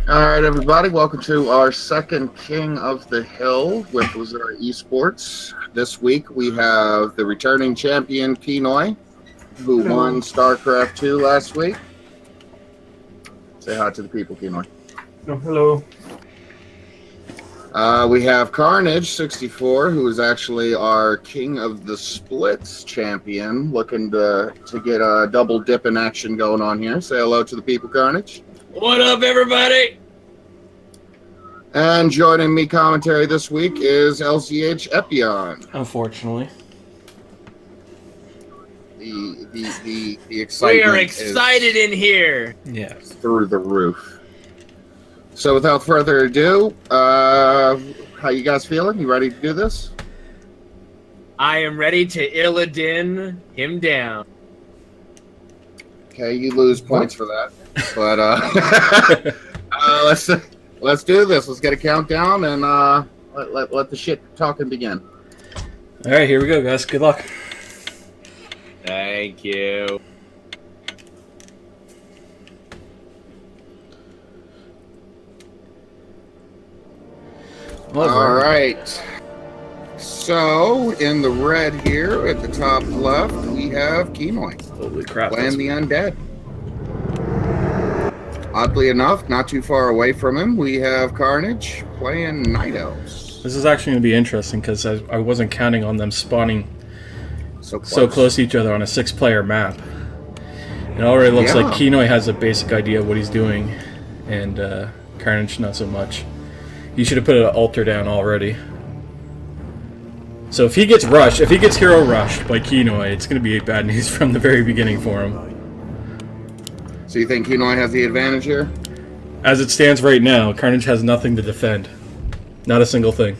All right, everybody, welcome to our second King of the Hill with Lzuruha Esports. This week we have the returning champion Kinoy, who won StarCraft II last week. Say hi to the people, Kinoy. Oh, hello. We have CarNage64, who is actually our King of the Splits champion, looking to get a double dip in action going on here. Say hello to the people, Carnage. What up, everybody? And joining me commentary this week is LzHEpyon. Unfortunately. The excitement. We are excited in here. Yes. Through the roof. So without further ado, how you guys feeling? You ready to do this? I am ready to Illidan him down. Okay, you lose points for that. But let's do this. Let's get a countdown and let the shit talking begin. All right, here we go, guys. Good luck. Thank you. All right. So in the red here at the top left, we have Kinoy. Holy crap. Playing the undead. Oddly enough, not too far away from him, we have Carnage playing Night Elves. This is actually going to be interesting because I wasn't counting on them spawning So close to each other on a 6-player map. It already looks like Kinoy has a basic idea of what he's doing, and Carnage not so much. He should have put an altar down already. So if he gets rushed, if he gets hero rushed by Kinoy, it's going to be bad news from the very beginning for him. So you think Kinoy has the advantage here? As it stands right now, Carnage has nothing to defend. Not a single thing.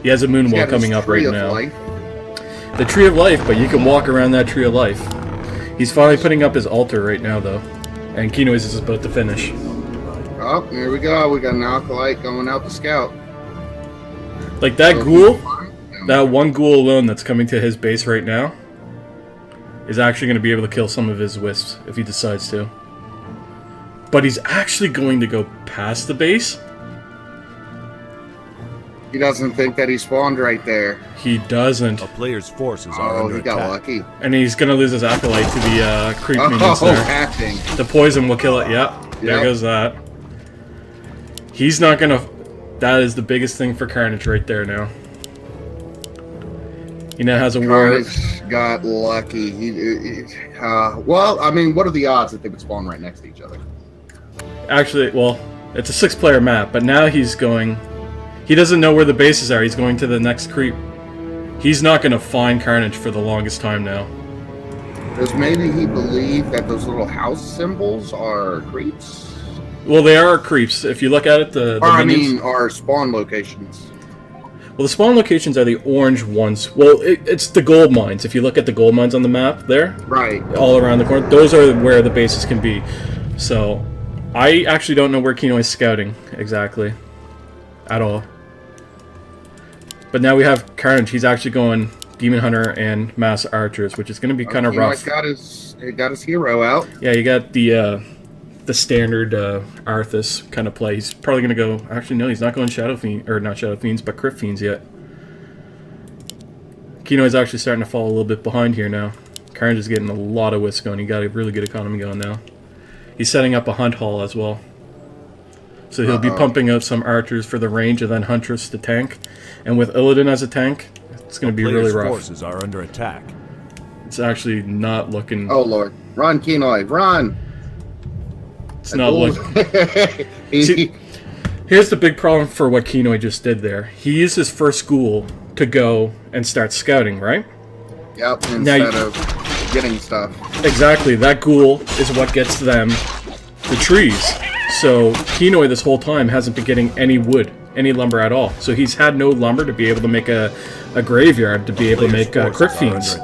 He has a moonwall coming up right now. The Tree of Life, but you can walk around that Tree of Life. He's finally putting up his altar right now, though. And Kinoy's is about to finish. Oh, here we go. We got an Alkalite going out to scout. Like that ghoul, that one ghoul alone that's coming to his base right now is actually going to be able to kill some of his wisps if he decides to. But he's actually going to go past the base. He doesn't think that he spawned right there. He doesn't. A player's forces are under he got attack. lucky. And he's going to lose his Acolyte to the creep minions there. Hacking. The poison will kill it. Yep. There goes that. He's not going to... That is the biggest thing for Carnage right there now. He now has a ward. Carnage got lucky. Well, I mean, what are the odds that they would spawn right next to each other? Actually, well, it's a 6-player map, but now he's going... He doesn't know where the bases are. He's going to the next creep. He's not going to find Carnage for the longest time now. Does maybe he believe that those little house symbols are creeps? Well, they are creeps. If you look at it, the minions... are spawn locations. Well, the spawn locations are the orange ones. Well, it's the gold mines. If you look at the gold mines on the map there, right, all around the corner, those are where the bases can be. So, I actually don't know where Kinoy's scouting exactly, at all. But now we have Carnage. He's actually going Demon Hunter and Mass Archers, which is going to be kind of rough. He got his hero out. Yeah, you got the standard Arthas kind of play. He's probably going to go... Actually, no, he's not going Shadow Fiend, or not Shadow Fiends, but Crypt Fiends yet. Kinoy's actually starting to fall a little bit behind here now. Carnage is getting a lot of wisps going. He got a really good economy going now. He's setting up a Hunt Hall as well. So he'll be pumping out some Archers for the range and then Huntress to tank. And with Illidan as a tank, it's going to be really rough. Forces are under attack. It's actually not looking... Oh, Lord. Run, Kinoy, run! It's not looking... See, here's the big problem for what Kinoy just did there. He used his first ghoul to go and start scouting, right? Yep, instead of getting stuff. Exactly. That ghoul is what gets them the trees. So Kinoy this whole time hasn't been getting any wood, any lumber at all. So he's had no lumber to be able to make a graveyard, to be able to make Crypt Fiends.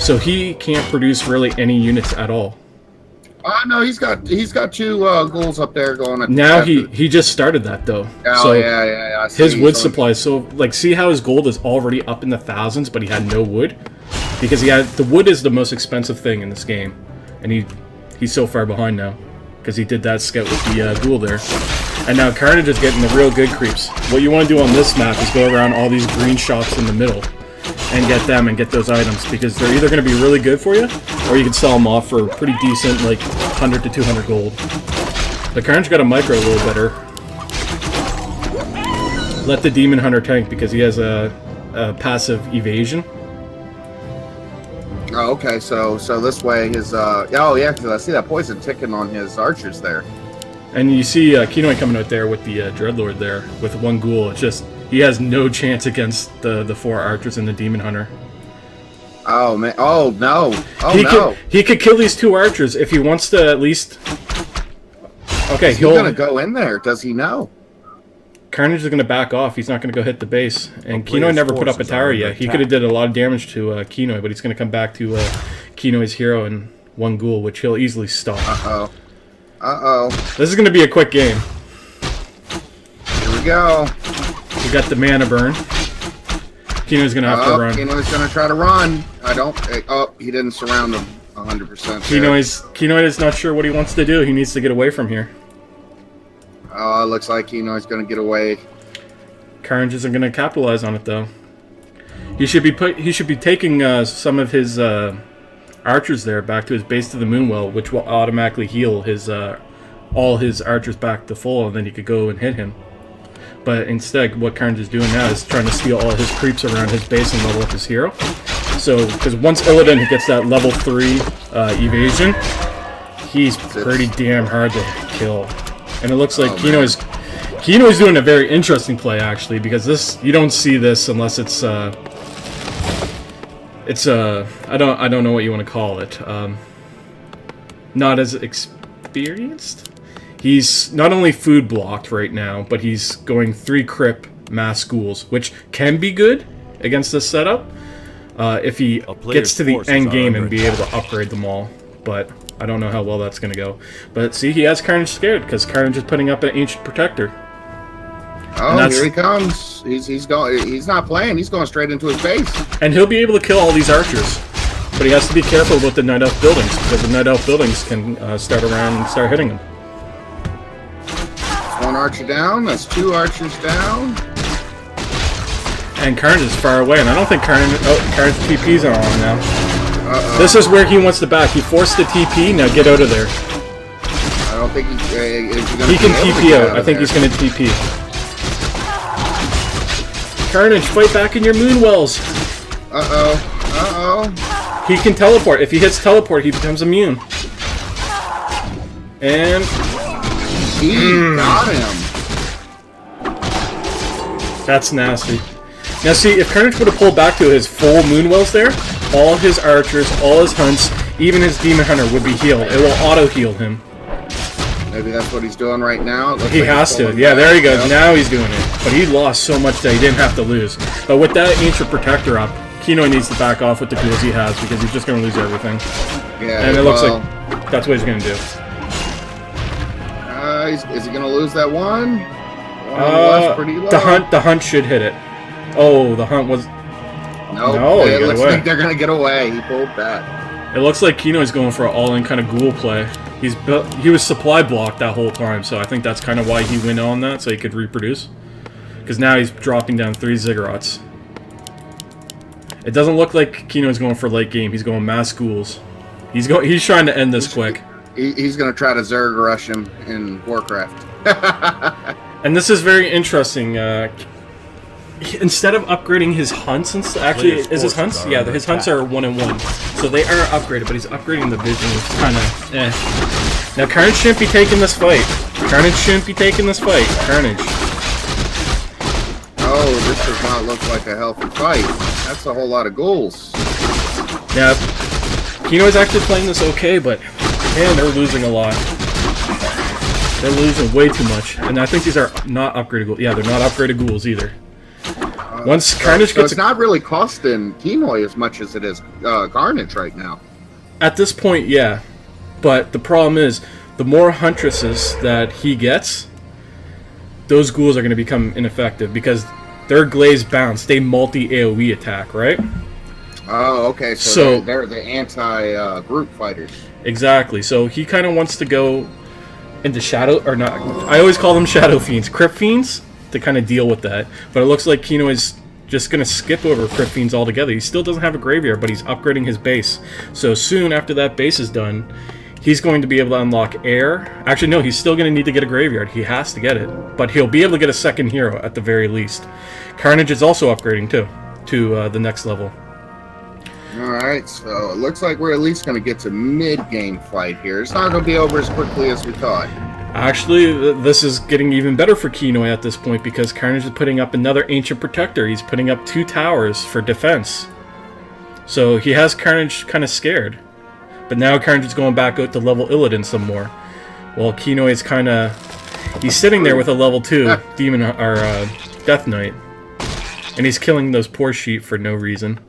So he can't produce really any units at all. No, he's got two ghouls up there going. Now he just started that though. Oh so yeah. His wood supply. So like, see how his gold is already up in the thousands, but he had no wood because the wood is the most expensive thing in this game, and he's so far behind now. because he did that scout with the ghoul there. And now Carnage is getting the real good creeps. What you want to do on this map is go around all these green shops in the middle and get them and get those items, because they're either going to be really good for you, or you can sell them off for pretty decent, like 100 to 200 gold. But Carnage got a micro a little better. Let the Demon Hunter tank because he has a passive evasion. Oh, okay. So this way his oh yeah, because I see that poison ticking on his archers there. And you see Kinoy coming out there with the Dreadlord there with one ghoul. It's just he has no chance against the 4 archers and the Demon Hunter. Oh man! Oh no! Oh he could kill these 2 archers if he wants to at least. Okay, he's gonna go in there. Does he know? Carnage is gonna back off. He's not gonna go hit the base. And Kinoy never put up a tower yet. He could have did a lot of damage to Kinoy, but he's gonna come back to Kinoy's hero and 1 ghoul, which he'll easily stop. This is gonna be a quick game. Here we go. We got the mana burn. Kinoy's gonna have to run. Kinoy's gonna try to run. Oh, he didn't surround him 100%. Kinoy is not sure what he wants to do. He needs to get away from here. Oh, it looks like Kinoy's gonna get away. Carnage isn't gonna capitalize on it though. He should be taking some of his archers there back to his base to the Moonwell, which will automatically heal his all his archers back to full, and then he could go and hit him. But instead, what Carnage is doing now is trying to steal all his creeps around his base and level up his hero. So, because once Illidan gets that level 3 evasion, he's pretty damn hard to kill. And it looks like Kinoy's doing a very interesting play actually, because this you don't see this unless it's I don't know what you want to call it. Not as experienced. He's not only food blocked right now, but he's going 3 Crip mass ghouls, which can be good against this setup if he gets to the end game and be able to upgrade them all. But I don't know how well that's going to go. But see, he has Carnage scared because Carnage is putting up an Ancient Protector. Oh, here he comes. He's going. He's not playing. He's going straight into his base. And he'll be able to kill all these archers. But he has to be careful about the Night Elf buildings, because the Night Elf buildings can start around and start hitting him. 1 archer down. That's 2 archers down. And Carnage is far away, and I don't think Carnage TPs are on now. This is where he wants to back. He forced the TP. Now get out of there. I don't think he can TP out. I think he's going to TP. Carnage, fight back in your Moonwells. He can teleport. If he hits teleport, he becomes immune. And he got him. That's nasty. Now see, if Carnage would have pulled back to his full Moonwells there, all his archers, all his hunts, even his Demon Hunter would be healed. It will auto-heal him. Maybe that's what he's doing right now. He has to. Yeah, there he goes. Now he's doing it. But he lost so much that he didn't have to lose. But with that Ancient Protector up, Kinoy needs to back off with the ghouls he has, because he's just going to lose everything. Yeah, and it looks like that's what he's going to do. Is he going to lose that one? Pretty low. The hunt should hit it. Oh, the hunt was... No, it looks like they're going to get away. He pulled that. It looks like Kinoy's going for an all-in kind of ghoul play. He was supply blocked that whole time, so I think that's kind of why he went on that, so he could reproduce. Because now he's dropping down 3 Ziggurats. It doesn't look like Kinoy's going for late game. He's going mass ghouls. He's trying to end this quick. He's going to try to Zerg rush him in WarCraft. And this is very interesting. Instead of upgrading his hunts, actually, is his hunts? Yeah, his hunts are 1 and 1, so they are upgraded. But he's upgrading the vision. It's kind of Now Carnage shouldn't be taking this fight. Carnage. Oh, this does not look like a healthy fight. That's a whole lot of ghouls. Yeah, Kinoy's actually playing this okay, but man, they're losing a lot. They're losing way too much, and I think these are not upgraded ghouls. Yeah, they're not upgraded ghouls either. Once Carnage gets, it's not really costing Kinoy as much as it is Carnage right now. At this point, yeah, but the problem is, the more huntresses that he gets, those ghouls are going to become ineffective because their glaze bounce. They multi-AoE attack, right? Oh, okay. So they're the anti-group fighters. Exactly. So he kind of wants to go into shadow, or not, I always call them shadow fiends, crypt fiends, to kind of deal with that. But it looks like Kinoy's just going to skip over crypt fiends altogether. He still doesn't have a graveyard, but he's upgrading his base. So soon after that base is done, he's going to be able to unlock air. Actually, no, he's still going to need to get a graveyard. He has to get it. But he'll be able to get a second hero at the very least. CarNage is also upgrading too, to the next level. Alright, so it looks like we're at least going to get to mid-game fight here. It's not going to be over as quickly as we thought. Actually, this is getting even better for Kinoy at this point because CarNage is putting up another Ancient Protector. He's putting up 2 towers for defense. So he has CarNage kind of scared. But now CarNage is going back out to level Illidan some more. While Kinoy is kind of... He's sitting there with a level 2 Demon or Death Knight. And he's killing those poor sheep for no reason.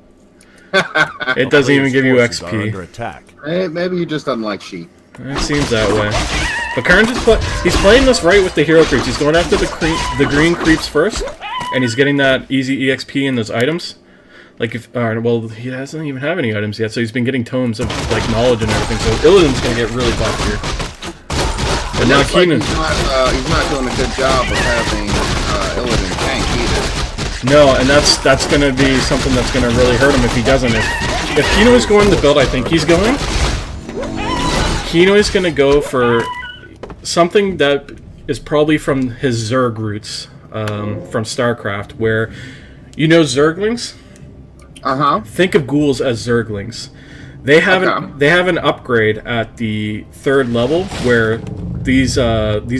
It doesn't even give you XP. Under attack. Hey, maybe you just don't like sheep. It seems that way. But CarNage is he's playing this right with the hero creeps. He's going after the green creeps first, and he's getting that easy EXP in those items. Like if well, he doesn't even have any items yet, so he's been getting tomes of like knowledge and everything. So Illidan's gonna get really buffed here. But now Keenan, he's not doing a good job of having Illidan tank either. no, and that's gonna be something that's gonna really hurt him if he doesn't. If Kinoy is going the build I think he's going, Kinoy's gonna go for something that is probably from his Zerg roots, from StarCraft, where you know Zerglings. Think of ghouls as Zerglings. They have an upgrade at the 3rd level where these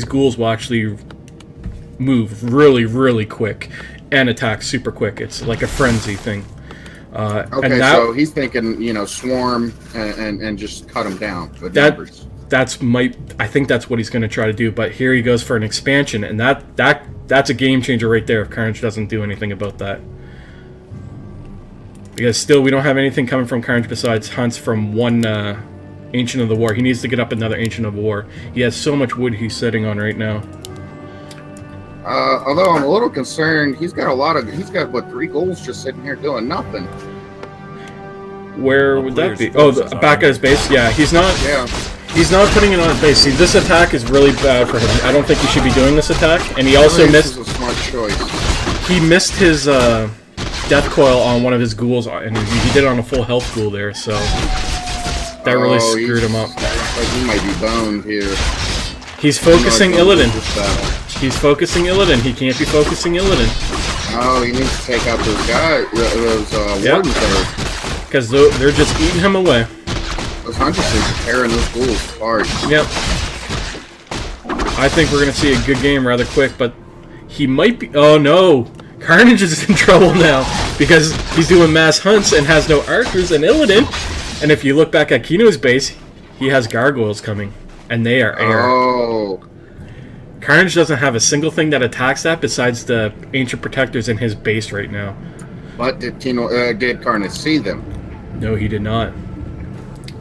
ghouls will actually move really, really quick and attack super quick. It's like a frenzy thing. Okay, so he's thinking, you know, swarm and just cut them down with numbers. I think that's what he's going to try to do. But here he goes for an expansion, and that's a game changer right there if CarNage doesn't do anything about that. Because still, we don't have anything coming from CarNage besides hunts from one Ancient of the War. He needs to get up another Ancient of the War. He has so much wood he's sitting on right now. Although I'm a little concerned, he's got what, 3 ghouls just sitting here doing nothing. Where would that be? Oh, back at his base? Yeah, he's not. Yeah. He's not putting it on his base. See, this attack is really bad for him. I don't think he should be doing this attack. And he also missed. This is a smart choice. He missed his death coil on one of his ghouls, and he did it on a full health ghoul there. So that really screwed him up. Like he might be boned here. He's focusing Illidan. He's focusing Illidan. He can't be focusing Illidan. Oh, he needs to take out those guys, those wardens there. Because they're just eating him away. Those hunters are tearing those ghouls apart. Yep. I think we're going to see a good game rather quick, but he might be... Oh, no. CarNage is in trouble now because he's doing mass hunts and has no archers and Illidan. And if you look back at Kino's base, he has gargoyles coming, and they are air. Oh. CarNage doesn't have a single thing that attacks that besides the Ancient Protectors in his base right now. But did CarNage see them? No, he did not.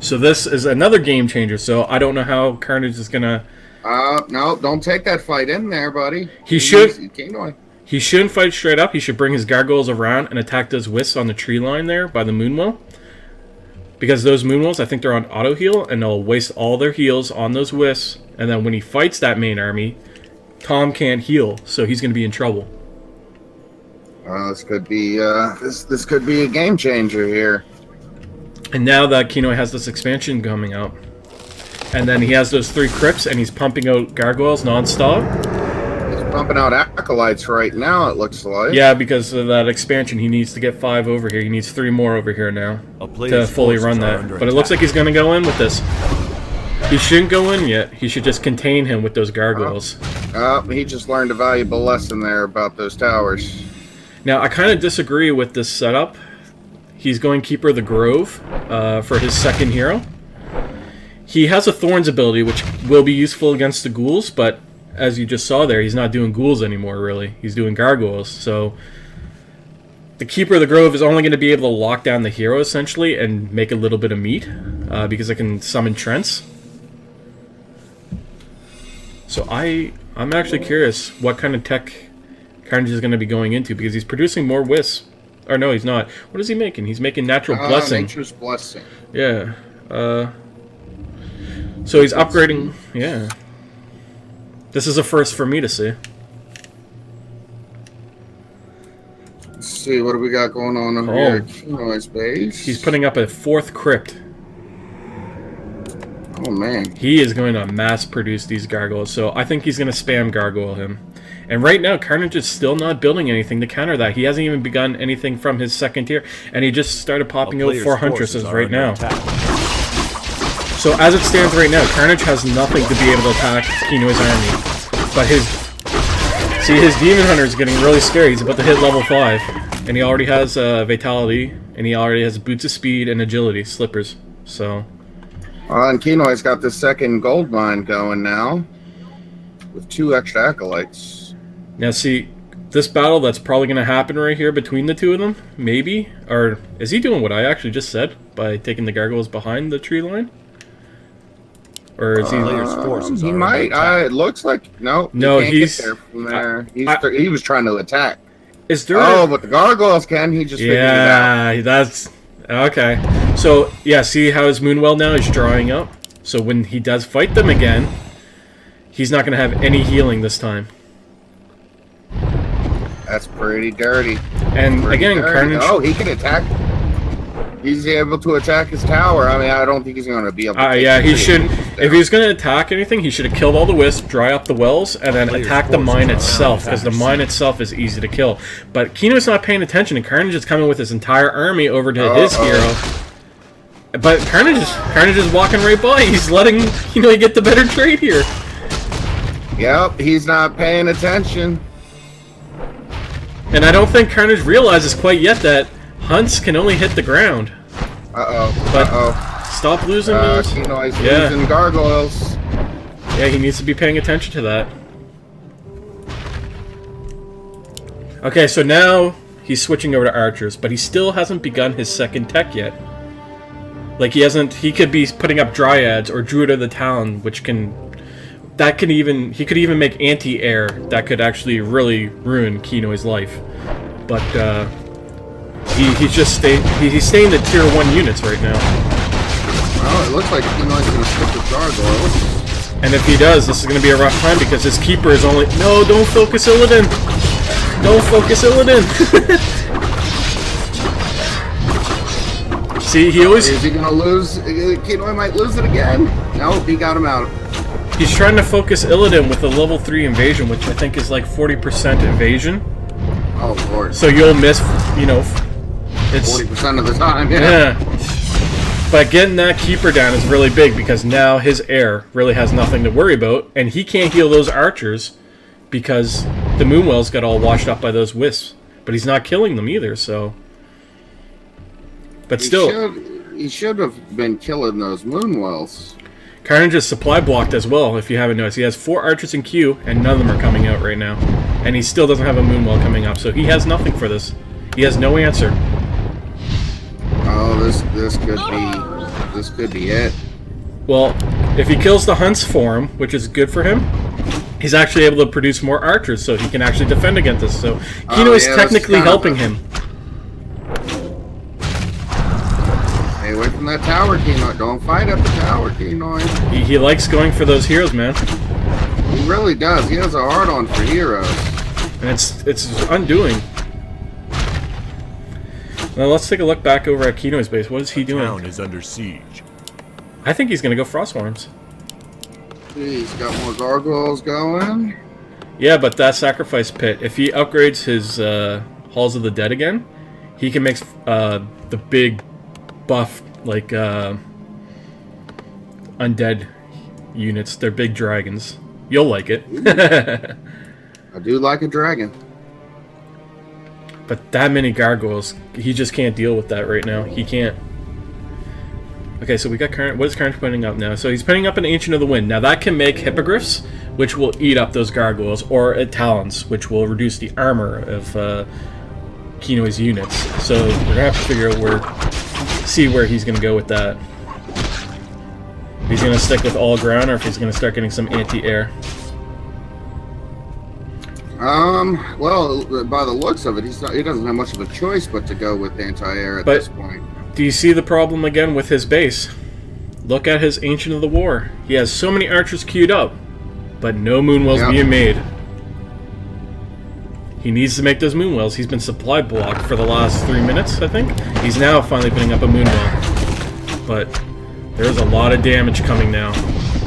So this is another game changer, so I don't know how CarNage is going to... No, don't take that fight in there, buddy. He shouldn't fight straight up. He should bring his gargoyles around and attack those wisps on the tree line there by the Moonwell. Because those Moonwells, I think they're on auto heal, and they'll waste all their heals on those wisps. And then when he fights that main army, Tom can't heal, so he's going to be in trouble. This could be this could be a game changer here. And now that Kinoy has this expansion coming out, and then he has those 3 crypts, and he's pumping out gargoyles non-stop. He's pumping out acolytes right now, it looks like. Yeah, because of that expansion, he needs to get 5 over here. He needs 3 more over here now to fully run that. But it looks like he's going to go in with this. He shouldn't go in yet. He should just contain him with those gargoyles. He just learned a valuable lesson there about those towers. Now, I kind of disagree with this setup. He's going Keeper of the Grove for his second hero. He has a Thorns ability, which will be useful against the ghouls, but as you just saw there, he's not doing ghouls anymore, really. He's doing gargoyles, so... The Keeper of the Grove is only going to be able to lock down the hero, essentially, and make a little bit of meat, because it can summon Trents. So I'm actually curious what kind of tech CarNage is going to be going into, because he's producing more wisps. Or no, he's not. What is he making? He's making Natural Blessing. Nature's Blessing. Yeah. So he's upgrading... Yeah. This is a first for me to see. Let's see, what do we got going on over here at Kinoy's base? He's putting up a 4th crypt. Oh, man. He is going to mass produce these gargoyles, so I think he's going to spam gargoyle him. And right now, CarNage is still not building anything to counter that. He hasn't even begun anything from his 2nd tier, and he just started popping out 4 Huntresses right now. So as it stands right now, CarNage has nothing to be able to attack Kinoy's army. But his Demon Hunter is getting really scary. He's about to hit level 5, and he already has Vitality, and he already has Boots of Speed and Agility, Slippers. So... and Kinoy's got the 2nd gold mine going now, with 2 extra acolytes. Now see, this battle that's probably going to happen right here between the two of them, maybe? Or is he doing what I actually just said, by taking the gargoyles behind the tree line? Or is he... he might. It looks like... No, he's... Get there from there. He was trying to attack. Is there... but the gargoyles can. He just figured it out. Yeah, that's... Okay. So, yeah, see how his Moonwell now is drawing up? So when he does fight them again, he's not going to have any healing this time. That's pretty dirty. And again, CarNage... Oh, he can attack. He's able to attack his tower. I mean, I don't think he's going to be able to... yeah, he should... If he's going to attack anything, he should have killed all the wisps, dry up the wells, and then attack the mine itself, because the mine itself is easy to kill. But Kino's not paying attention, and CarNage is coming with his entire army over to his hero. But CarNage is walking right by. He's letting Kino get the better trade here. Yep, he's not paying attention. And I don't think CarNage realizes quite yet that hunts can only hit the ground. Stop losing those. Kinoy's losing gargoyles. Yeah, he needs to be paying attention to that. Okay, so now he's switching over to archers, but he still hasn't begun his 2nd tech yet. Like, he could be putting up Dryads or Druid of the Talon, which can... he could even make anti-air that could actually really ruin Kinoy's life. But, he's staying the tier 1 units right now. Well, it looks like Kinoy's going to stick with gargoyles. And if he does, this is going to be a rough time because his keeper is only... No, don't focus Illidan! Don't focus Illidan! See, he always... Is he going to lose? Kinoy might lose it again. No, he got him out. He's trying to focus Illidan with a level 3 invasion, which I think is like 40% invasion. Oh, Lord. So you'll miss, it's 40% of the time, yeah. But getting that keeper down is really big because now his heir really has nothing to worry about, and he can't heal those archers because the Moonwells got all washed up by those wisps. But he's not killing them either, so... But still... He should have been killing those Moonwells. CarNage is supply blocked as well, if you haven't noticed. He has 4 archers in queue, and none of them are coming out right now. And he still doesn't have a Moonwell coming up, so he has nothing for this. He has no answer. Oh, this could be it. Well, if he kills the hunts for him, which is good for him, he's actually able to produce more archers, so he can actually defend against this. So Kino is technically helping him. Stay away from that tower, Kino. Don't fight at the tower, Kino. He likes going for those heroes, man. He really does. He has a hard-on for heroes. And it's undoing. Now let's take a look back over at Kino's base. What is he doing? The town is under siege. I think he's gonna go frost worms. He's got more gargoyles going. Yeah, but that sacrifice pit, if he upgrades his Halls of the Dead again, he can make the big buff, like, undead units. They're big dragons. You'll like it. I do like a dragon. But that many gargoyles, he just can't deal with that right now. He can't. Okay, so we got what is CarNage putting up now? So he's putting up an Ancient of the Wind. Now that can make hippogriffs, which will eat up those gargoyles, or talons, which will reduce the armor of Kinoy's units. So we're gonna have to figure out see where he's gonna go with that. If he's gonna stick with all ground, or if he's gonna start getting some anti-air. Well, by the looks of it, he doesn't have much of a choice but to go with anti-air at this point. Do you see the problem again with his base? Look at his Ancient of the War. He has so many archers queued up. but no moonwells Yep. being made. He needs to make those moonwells. He's been supply blocked for the last 3 minutes, I think. He's now finally putting up a moonwell. But there's a lot of damage coming now.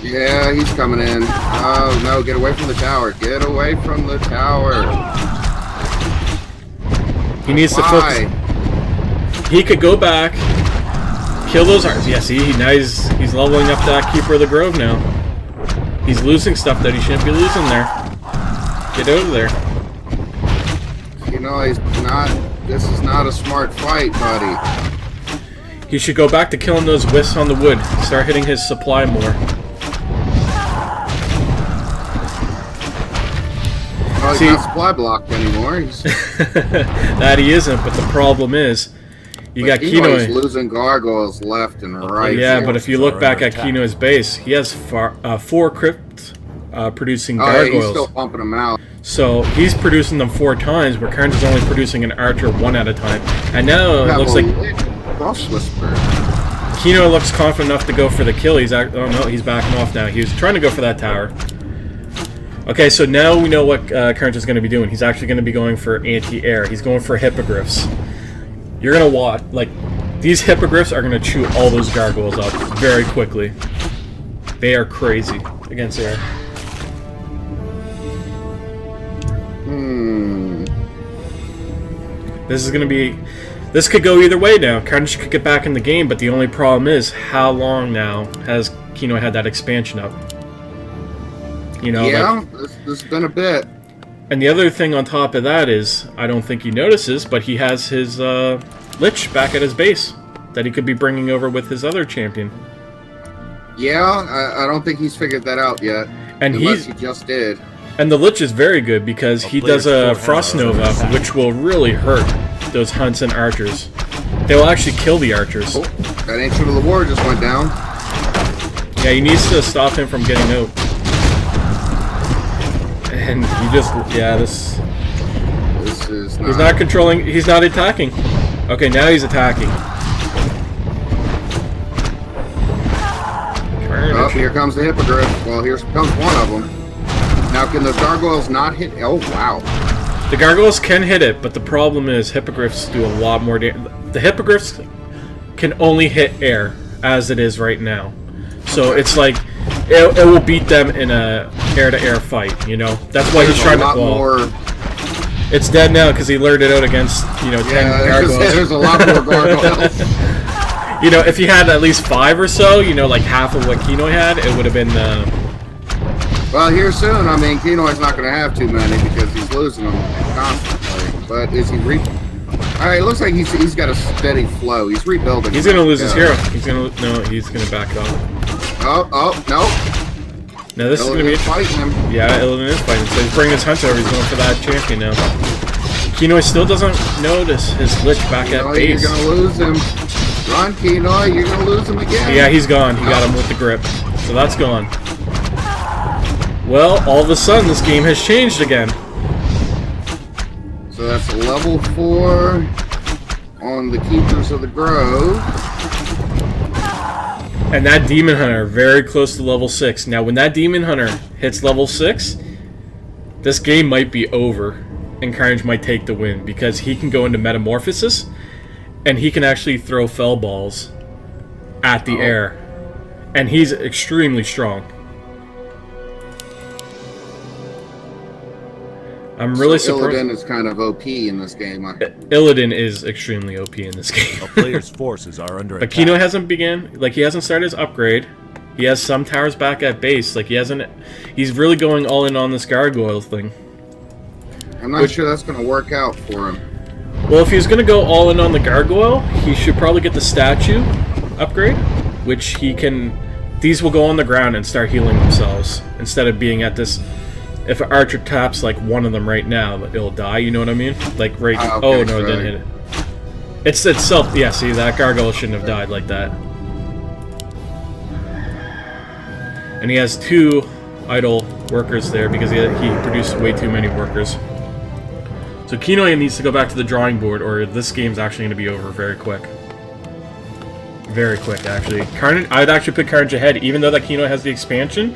Yeah, he's coming in. Oh, no, get away from the tower. Get away from the tower. He needs to Why? focus. He could go back, kill those hearts. Yeah, see, now he's leveling up that Keeper of the Grove now. He's losing stuff that he shouldn't be losing there. Get out of there. You know, he's not... This is not a smart fight, buddy. He should go back to killing those wisps on the wood. Start hitting his supply more. Oh, he's See- not supply blocked anymore. He's... That he isn't, but the problem is, you got He's Kinoy. losing gargoyles left and right. Yeah, but if you look back at attack. Kinoy's base, he has 4 crypt producing Oh, yeah, he's gargoyles. still pumping them out. So he's producing them 4 times, where Karnage is only producing an archer 1 at a time. And now it Have looks a like lit Frost Whisper. Kinoy looks confident enough to go for the kill. Oh no, he's backing off now. He was trying to go for that tower. Okay, so now we know what Karnage is going to be doing. He's actually going to be going for anti-air. He's going for hippogriffs. You're going to watch, like, these hippogriffs are going to chew all those gargoyles up very quickly. They are crazy against air. This is going to be... This could go either way now. Karnage could get back in the game, but the only problem is, how long now has Kinoy had that expansion up? You know, Yeah, like, this has been a bit. and the other thing on top of that is, I don't think he notices, but he has his Lich back at his base that he could be bringing over with his other champion. Yeah, I don't think he's figured that out yet. And unless he just did. And the Lich is very good because he does a player's Frost full Nova, attack. which will really hurt those hunts and archers. They will actually kill the archers. Oh, that Ancient of the War just went down. Yeah, he needs to stop him from getting out. And he just, yeah, This is not... he's not controlling, he's not attacking. Okay, now he's attacking. Oh, here comes the Hippogriff. Well, here comes one of them. Now, can the gargoyles not hit... Oh, wow. The gargoyles can hit it, but the problem is hippogriffs do a lot more damage. The hippogriffs can only hit air, as it is right now. So it's like, it will beat them in a air-to-air fight, you know? That's why he's trying to... There's a lot more... It's dead now because he lured it out against, 10 gargoyles. There's a lot more gargoyles. You know, if he had at least 5 or so, like half of what Kinoy had, it would have been... Well, here soon, I mean, Kinoy's not going to have too many because he's losing them constantly. But is he Alright, it looks like he's got a steady flow. He's rebuilding. He's going to lose his hero. He's going to... No, he's going to back it off. Oh, no. Now this is going to be... fighting him. Yeah, Illidan is fighting. So he's bringing his hunter over. He's going for that champion now. Kinoy still doesn't notice his Lich back at Kinoy, base. you're going to lose him. Run, Kinoy, you're going to lose him again. Yeah, he's gone. He got him with the grip. So that's gone. Well, all of a sudden, this game has changed again. So that's a level 4 on the Keepers of the Grove. And that Demon Hunter, very close to level 6. Now, when that Demon Hunter hits level 6, this game might be over. And Carnage might take the win. Because he can go into Metamorphosis. And he can actually throw Fell Balls at the air. And he's extremely strong. I'm really surprised. Illidan is kind of OP in this game. Illidan is extremely OP in this game. A player's forces are under But attack. Kinoy hasn't he hasn't started his upgrade. He has some towers back at base. Like, he's really going all in on this gargoyle thing. I'm not sure that's going to work out for him. Well, if he's going to go all in on the gargoyle, he should probably get the statue upgrade, which he can... These will go on the ground and start healing themselves, instead of being at this... If an archer taps, like, one of them right now, it'll die, you know what I mean? Like, right... Okay, oh, no, it didn't hit it. It's itself... Yeah, see, that gargoyle shouldn't have died like that. And he has 2 idle workers there, because he produced way too many workers. So Kinoy needs to go back to the drawing board, or this game's actually going to be over very quick. Very quick, actually. I'd actually put Carnage ahead, even though that Kinoy has the expansion.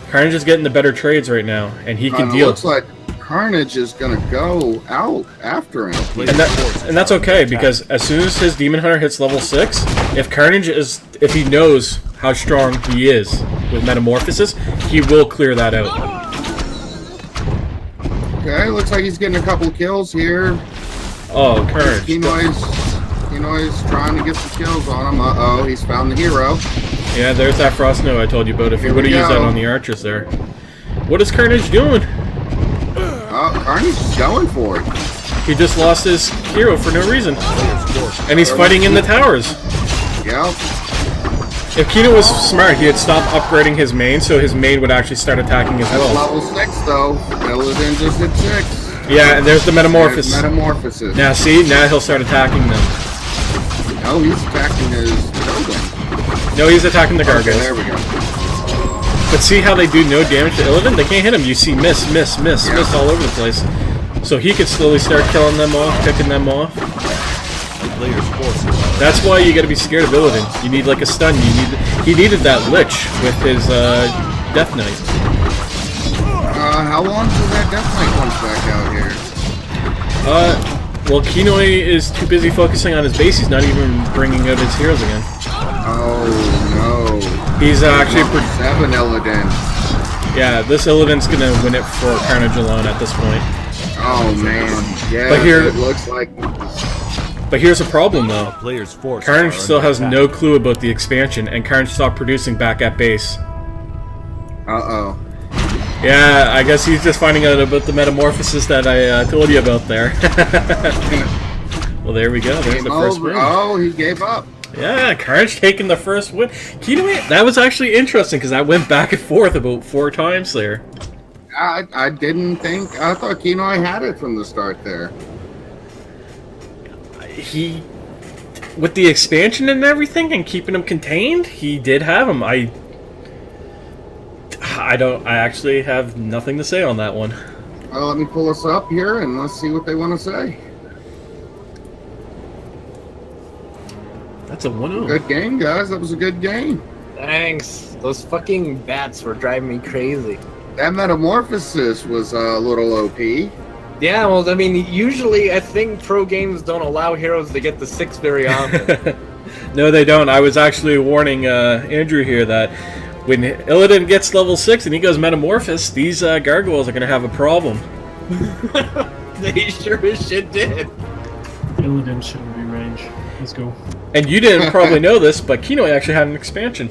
CarNage is getting the better trades right now, and he can It deal. looks like CarNage is going to go out after him. And that's okay, because as soon as his Demon Hunter hits level 6, if he knows how strong he is with Metamorphosis, he will clear that out. Okay, looks like he's getting a couple kills here. Oh, CarNage. Kinoy's trying to get some kills on him. Uh-oh, he's found the hero. Yeah, there's that Frost Snow I told you about. If you would have used that on the archers there. What is CarNage doing? CarNage is going for it. He just lost his hero for no reason. And he's fighting in the towers. Yep. If Kino was smart, he had stopped upgrading his main, so his main would actually start attacking as well. Level 6 though. Illidan just hit 6. Yeah, and there's the Metamorphosis. Metamorphosis. Now see, now he'll start attacking them. No, he's attacking his building. No, he's attacking the gargoyles. Okay, there we go. But see how they do no damage to Illidan? They can't hit him. You see miss all over the place. So he could slowly start killing them off, picking them off. That's why you gotta be scared of Illidan. You need like a stun. He needed that Lich with his Death Knight. How long till that Death Knight comes back out here? Well, Kinoy is too busy focusing on his base. He's not even bringing out his heroes again. Oh no. He's actually 7 Illidan. Yeah, this Illidan's gonna win it for CarNage alone at this point. Oh man. Yeah, But here- it looks like. But here's a problem though. Player's force. CarNage still has no clue about the expansion, and CarNage stopped producing back at base. Uh-oh. Yeah, I guess he's just finding out about the metamorphosis that I told you about there. Well, there we go. There's the first win. Oh, he gave up. Yeah, CarNage taking the first win. Kinoy, that was actually interesting because I went back and forth about 4 times there. I didn't think. I thought Kinoy had it from the start there. He, with the expansion and everything and keeping him contained, he did have him. I actually have nothing to say on that one. Well, let me pull us up here and let's see what they want to say. That's a 1-0. Good game, guys. That was a good game. Thanks. Those fucking bats were driving me crazy. That metamorphosis was a little OP. Yeah, well, I mean, usually I think pro games don't allow heroes to get the 6 very often. No, they don't. I was actually warning Andrew here that when Illidan gets level 6 and he goes Metamorphosis, these gargoyles are going to have a problem. They sure as shit did. Illidan shouldn't be range. Let's go. And you didn't probably know this, but Kinoy actually had an expansion.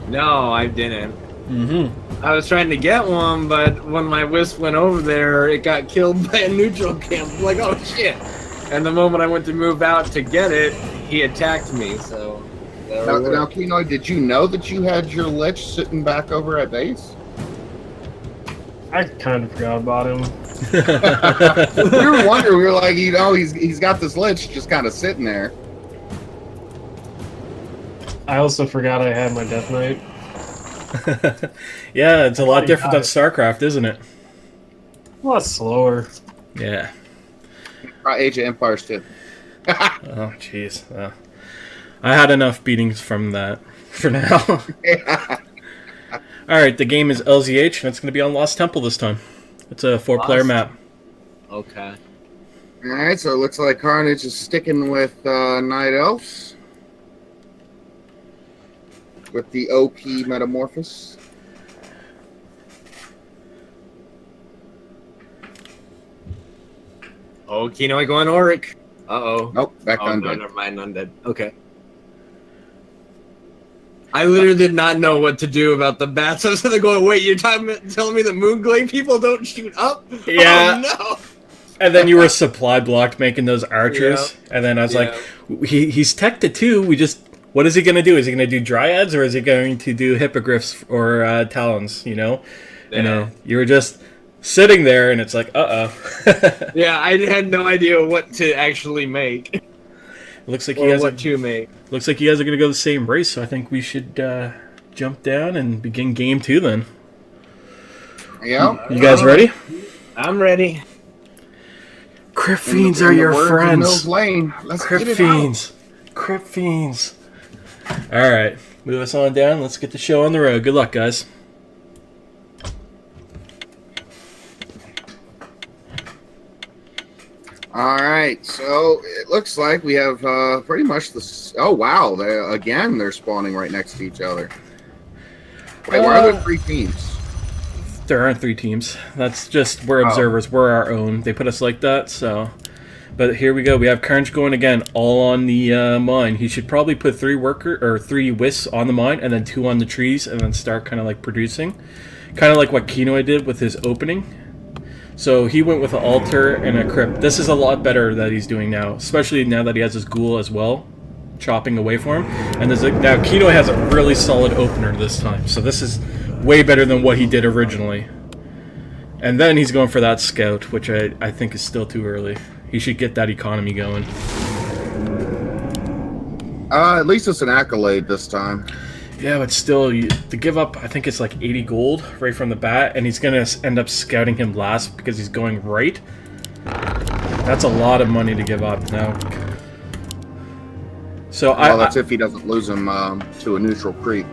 No, I didn't. Mm-hmm. I was trying to get one, but when my wisp went over there, it got killed by a neutral camp. I'm like, oh shit! And the moment I went to move out to get it, he attacked me. So. Now, Kinoy, did you know that you had your Lich sitting back over at base? I kind of forgot about him. We were wondering. We were like, you know, he's got this Lich just kind of sitting there. I also forgot I had my Death Knight. Yeah, it's a lot different than StarCraft, isn't it? A lot slower. Yeah. Age of Empires too. Oh, jeez. I had enough beatings from that for now. Alright, the game is LZH, and it's going to be on Lost Temple this time. It's a 4-player map. Okay. Alright, so it looks like CarNage is sticking with Night Elves. With the OP Metamorphosis. Oh, Kinoy going Auric. Uh-oh. Nope, back Oh, undead. no, never mind, undead. Okay. I literally did not know what to do about the bats. I was gonna go, wait, you're telling me the Moonglade people don't shoot up? Yeah. Oh, no! And then you were supply blocked making those archers. Yeah. And then I was like, he's tech to 2. What is he going to do? Is he going to do Dryads or is he going to do Hippogriffs or Talons, you know? Yeah. And you were just sitting there and it's like, uh-oh. Yeah, I had no idea what to actually make. Looks like Looks like you guys are going to go the same race, so I think we should jump down and begin game 2 then. Yeah. You guys ready? I'm ready. Crypt Fiends are your friends. Let's Crypt Fiends. Crypt Fiends. Alright, move us on down. Let's get the show on the road. Good luck, guys. All right, so it looks like we have pretty much the. Oh wow! They're spawning right next to each other. Wait, where are there 3 teams? There aren't 3 teams. That's just we're observers. We're our own. They put us like that. So, but here we go. We have CarNage going again, all on the mine. He should probably put 3 wisps on the mine, and then 2 on the trees, and then start kind of like producing, kind of like what Kinoy did with his opening. So he went with an altar and a crypt. This is a lot better that he's doing now, especially now that he has his ghoul as well, chopping away for him. And there's now Kinoy has a really solid opener this time, so this is way better than what he did originally. And then he's going for that scout, which I think is still too early. He should get that economy going. At least it's an accolade this time. Yeah, but still, to give up, I think it's like 80 gold right from the bat, and he's going to end up scouting him last because he's going right. That's a lot of money to give up now. So well, that's if he doesn't lose him to a neutral creep.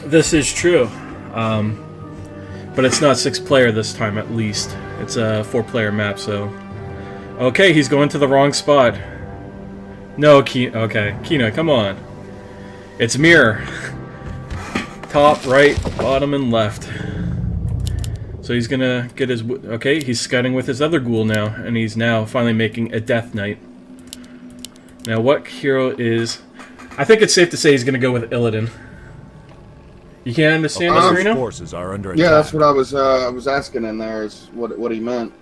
This is true. But it's not 6-player this time, at least. It's a 4-player map, so... Okay, he's going to the wrong spot. No, okay, Kinoy, come on. It's mirror. Top, right, bottom, and left. So he's gonna get his... Okay, he's scouting with his other ghoul now, and he's now finally making a Death Knight. Now, what hero is... I think it's safe to say he's gonna go with Illidan. You can't understand this, Reno? Forces are under attack. Yeah, that's what I was asking in there, is what he meant.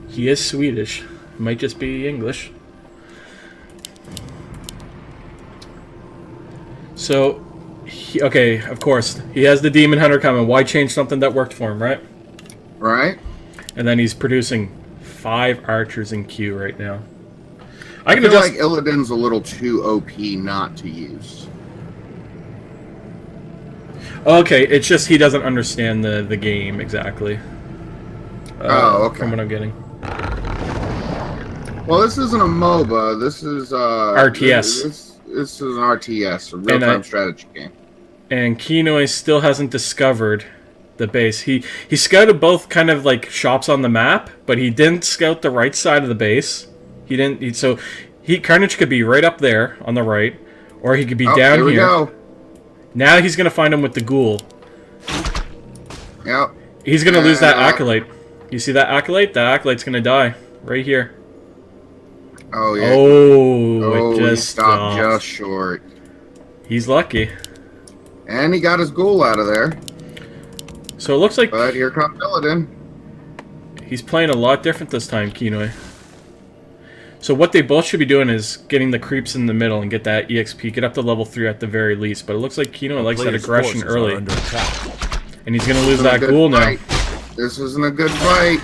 He is Swedish. Might just be English. So, okay, of course, he has the Demon Hunter coming. Why change something that worked for him, right? Right. And then he's producing 5 archers in queue right now. I feel like Illidan's a little too OP not to use. Okay, it's just he doesn't understand the game exactly. Oh, okay. From what I'm getting. Well, this isn't a MOBA. This is RTS. This is an RTS, a real-time strategy game. And Kinoy still hasn't discovered the base. He scouted both kind of like shops on the map, but he didn't scout the right side of the base. He didn't. So CarNage could be right up there on the right, or he could be down here. We go. Now he's gonna find him with the ghoul. Yep. He's gonna lose that acolyte. You see that acolyte? That acolyte's gonna die right here. Oh yeah. Oh, it just he stopped just short. He's lucky. And he got his ghoul out of there. So it looks like. But here comes Illidan. He's playing a lot different this time, Kinoy. So what they both should be doing is getting the creeps in the middle and get that EXP, get up to level 3 at the very least. But it looks like Kinoy likes that aggression early. And he's going to lose that ghoul now. This isn't a good fight.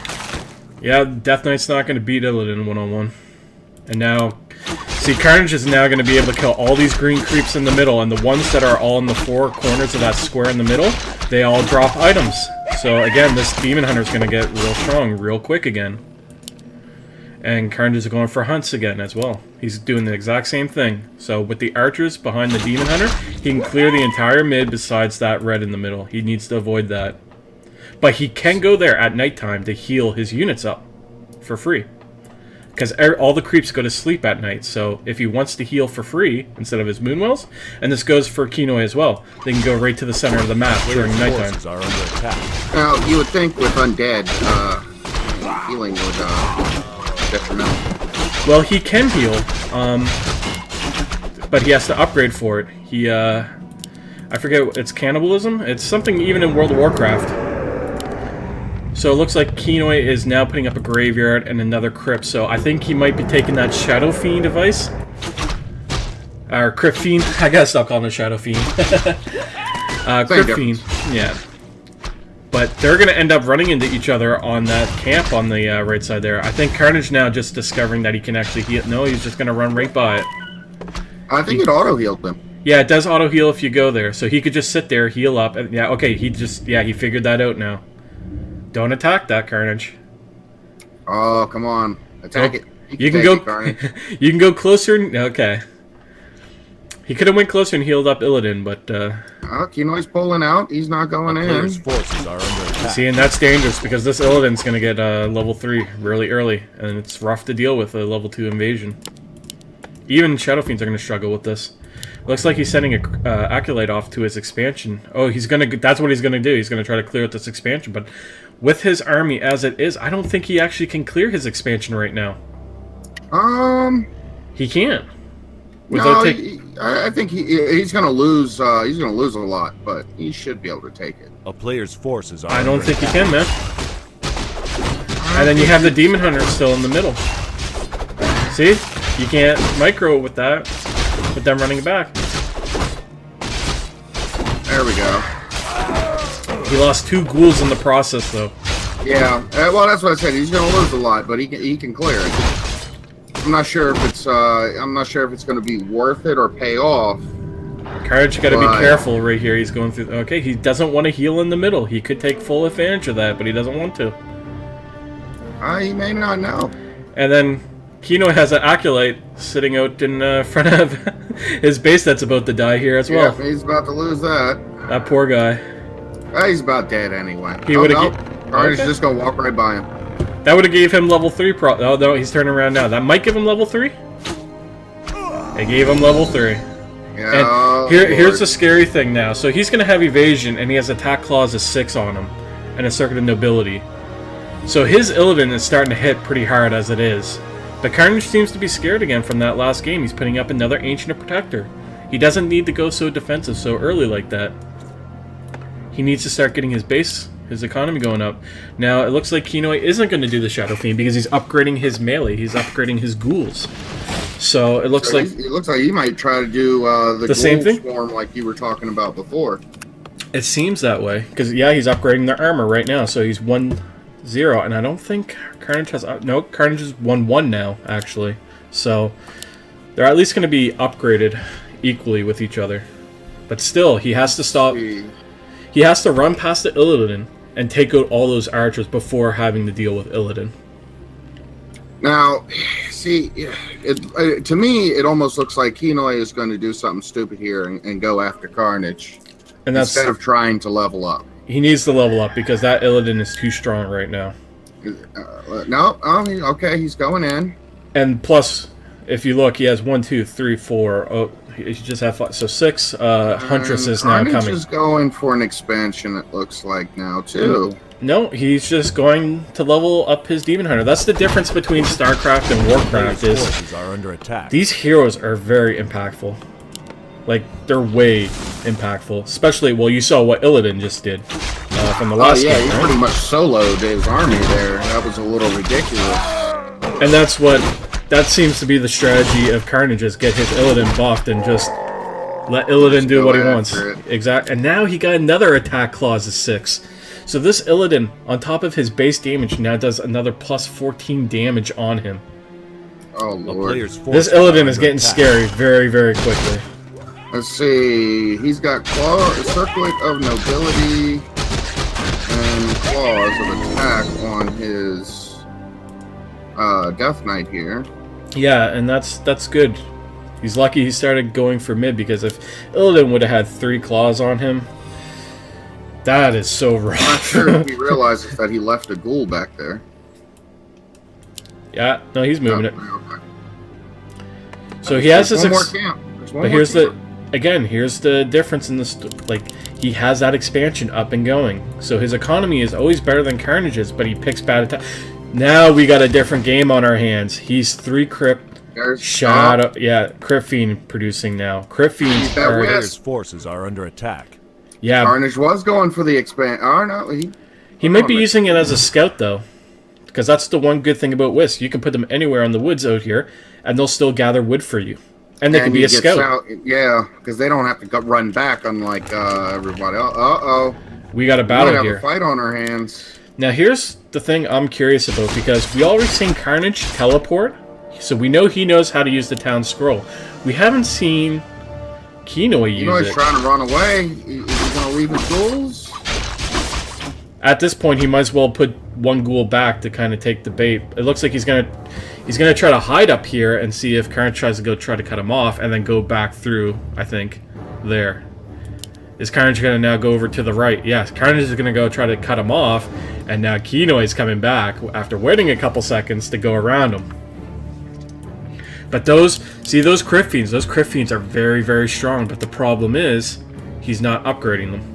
Yeah, Death Knight's not going to beat Illidan one-on-one. And now, see, CarNage is now going to be able to kill all these green creeps in the middle, and the ones that are all in the 4 corners of that square in the middle, they all drop items. So again, this Demon Hunter is going to get real strong real quick again. And CarNage is going for hunts again as well. He's doing the exact same thing. So with the archers behind the Demon Hunter, he can clear the entire mid besides that red in the middle. He needs to avoid that. But he can go there at nighttime to heal his units up for free. Because all the creeps go to sleep at night, so if he wants to heal for free instead of his Moonwells, and this goes for Kinoy as well, they can go right to the center of the map during nighttime. Are under attack. Now, you would think with Undead, healing would detrimental. Well, he can heal, but he has to upgrade for it. He, I forget, it's cannibalism? It's something even in World of Warcraft. So it looks like Kinoy is now putting up a graveyard and another crypt, so I think he might be taking that Shadow Fiend device. Or Crypt Fiend. I gotta stop calling it Shadow Fiend. Crypt Fiend, yeah. But they're gonna end up running into each other on that camp on the right side there. I think CarNage now just discovering that he can actually heal. No, he's just gonna run right by it. I think it auto-healed him. Yeah, it does auto-heal if you go there. So he could just sit there, heal up, and yeah, okay, he figured that out now. Don't attack that, CarNage. Oh, come on. Attack it. You can go. You can go closer. Okay. He could have went closer and healed up Illidan, but Kinoy's pulling out. He's not going in. Player's forces are under attack. see, and that's dangerous because this Illidan's gonna get level 3 really early, and it's rough to deal with a level 2 invasion. Even Shadow Fiends are gonna struggle with this. Looks like he's sending a Acolyte off to his expansion. Oh, that's what he's gonna do. He's gonna try to clear out this expansion, but with his army as it is, I don't think he actually can clear his expansion right now. He can't. No, I think he's gonna lose. He's gonna lose a lot, but he should be able to take it. A player's forces are I don't under think he attack. can, man. And then you have the Demon Hunter still in the middle. See? You can't micro with that, with them running back. There we go. He lost 2 ghouls in the process, though. Yeah. Well, that's what I said. He's gonna lose a lot, but he can clear it. I'm not sure if it's going to be worth it or pay off. CarNage got to be careful right here. He's going through. Okay, he doesn't want to heal in the middle. He could take full advantage of that, but he doesn't want to. He may not know. And then Kinoy has an Acolyte sitting out in front of his base that's about to die here as well. Yeah, he's about to lose that. That poor guy. He's about dead anyway. He would have. CarNage's just gonna walk right by him. That would have gave him level 3 oh, no, he's turning around now. That might give him level 3? It gave him level 3. Yeah, And here's the scary thing now. So he's going to have evasion, and he has attack clause of 6 on him. And a circuit of nobility. So his Illidan is starting to hit pretty hard as it is. But CarNage seems to be scared again from that last game. He's putting up another Ancient of Protector. He doesn't need to go so defensive so early like that. He needs to start getting his base, his economy going up. Now, it looks like Kinoy isn't going to do the Shadow Fiend because he's upgrading his melee. He's upgrading his ghouls. So, it looks like... It looks like he might try to do the same thing? Swarm like you were talking about before. It seems that way. Because, yeah, he's upgrading their armor right now. So, he's 1-0. And I don't think CarNage has... No, CarNage is 1-1 now, actually. So, they're at least going to be upgraded equally with each other. But still, he has to stop... He has to run past the Illidan and take out all those archers before having to deal with Illidan. Now, see, to me, it almost looks like Kinoy is going to do something stupid here and go after CarNage And that's instead of trying to level up. He needs to level up because that Illidan is too strong right now. No, okay, he's going in. And plus, if you look, he has 1, 2, 3, 4. Oh, he just have 5. So 6 Huntresses now CarNage coming. is going for an expansion, it looks like now, too. No, he's just going to level up his Demon Hunter. That's the difference between StarCraft and WarCraft Player's is forces are under attack. these heroes are very impactful. Like, they're way impactful. Especially, well, you saw what Illidan just did from the last game, he right? pretty much soloed his army there. That was a little ridiculous. And that seems to be the strategy of CarNage, is get his Illidan buffed and just let Illidan do what he wants. Exactly. And now he got another attack clause of 6. So this Illidan, on top of his base damage, now does another plus 14 damage on him. Oh, A Lord. player's This forces are Illidan under is getting attack. scary very, very quickly. Let's see. He's got Circlet of Nobility and Claws of Attack on his Death Knight here. Yeah, and that's good. He's lucky he started going for mid, because if Illidan would have had 3 claws on him, that is so rough. I'm not sure if he realizes that he left a ghoul back there. Yeah, no, he's moving it. Okay. So he has There's his... one more camp. There's one But more here's camp. here's the difference in this. Like, he has that expansion up and going, so his economy is always better than Carnage's, but he picks bad attack. Now we got a different game on our hands. He's 3 Crypt, There's Shadow, yeah, Crypt Fiend producing now. Crypt Fiends that are, whiz. Player's forces are under attack. yeah. Carnage was going for the expand. Oh no, He might be using it as a scout though, because that's the one good thing about Wisp. You can put them anywhere on the woods out here, and they'll still gather wood for you, and they can be a scout. Yeah, because they don't have to run back unlike everybody else. We got a We battle have here. a fight on our hands. Now here's the thing I'm curious about, because we already seen CarNage teleport, so we know he knows how to use the town scroll. We haven't seen Kinoy use Kinoy's it. trying to run away. He's going to leave his ghouls. At this point, he might as well put 1 ghoul back to kind of take the bait. It looks like he's gonna He's going to try to hide up here and see if Carnage tries to go try to cut him off and then go back through, I think, there. Is Carnage going to now go over to the right? Yes, Carnage is going to go try to cut him off, and now Kinoy's coming back after waiting a couple seconds to go around him. But those crit fiends, those crit fiends are very, very strong, but the problem is he's not upgrading them.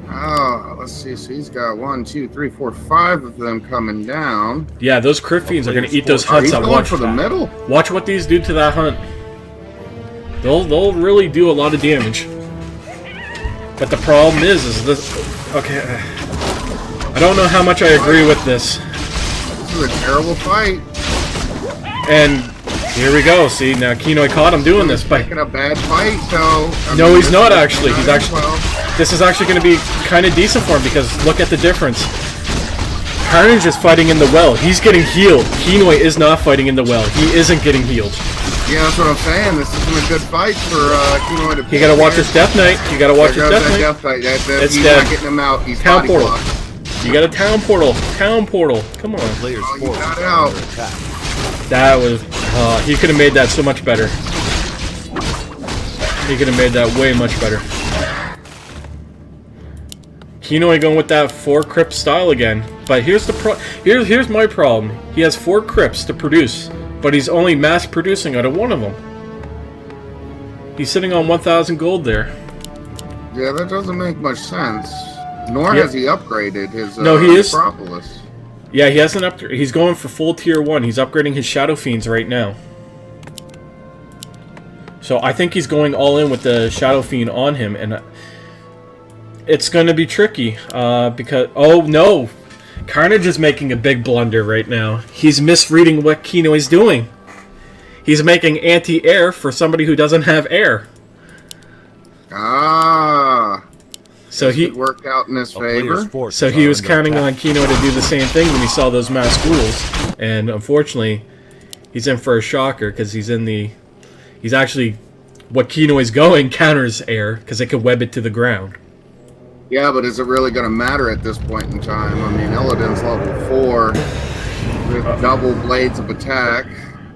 Oh, let's see. So he's got 1, 2, 3, 4, 5 of them coming down. Yeah, those crit fiends are going to eat those hunts up. Watch for the middle. Watch what these do to that hunt. They'll really do a lot of damage. But the problem is this. Okay, I don't know how much I agree with this. This is a terrible fight. And here we go. See, now Kinoy caught him doing this. But Making a bad fight, so. no, he's not actually. He's actually. This is actually going to be kind of decent for him because look at the difference. Carnage is fighting in the well. He's getting healed. Kinoy is not fighting in the well. He isn't getting healed. Yeah, that's what I'm saying. This isn't a good fight for Kinoy to. You got to watch his Death Knight. You got to watch his Death Knight. It's It's he's dead. not getting him out. He's Town body portal. blocked. You got a town portal. Town portal. Come on. Player's Oh, you forces got are out. under attack. That was. He could have made that so much better. He could have made that way much better. Kinoy going with that 4 crypt style again. But here's the here's my problem. He has 4 crypts to produce, but he's only mass producing out of 1 of them. He's sitting on 1,000 gold there. Yeah, that doesn't make much sense. Nor has he upgraded his No, he is. Metropolis. Yeah, he hasn't upgraded. He's going for full tier 1. He's upgrading his Shadow Fiends right now. So I think he's going all in with the Shadow Fiend on him, and it's going to be tricky because oh no, Carnage is making a big blunder right now. He's misreading what Kinoy's doing. He's making anti-air for somebody who doesn't have air. Ah. So he worked out in his A player's favor. forces So he are was under counting on attack. Kinoy to do the same thing when he saw those mass ghouls, and unfortunately, he's in for a shocker because he's actually what Kinoy's going counters air because it could web it to the ground. Yeah, but is it really going to matter at this point in time? I mean, Illidan's level 4 with double blades of attack,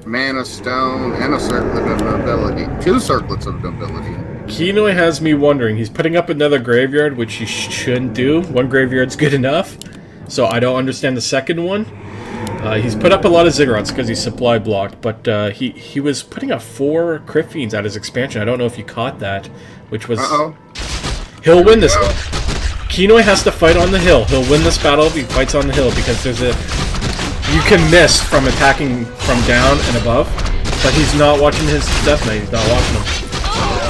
mana stone, and a circlet of nobility. 2 circlets of nobility. Kinoy has me wondering. He's putting up another graveyard, which he shouldn't do. 1 graveyard's good enough, so I don't understand the second one. He's put up a lot of ziggurats because he's supply blocked, but he was putting up 4 crit fiends at his expansion. I don't know if you caught that, which was. Uh-oh. He'll win this. Kinoy has to fight on the hill. He'll win this battle if he fights on the hill because there's a. You can miss from attacking from down and above, but he's not watching his Death Knight. He's not watching him.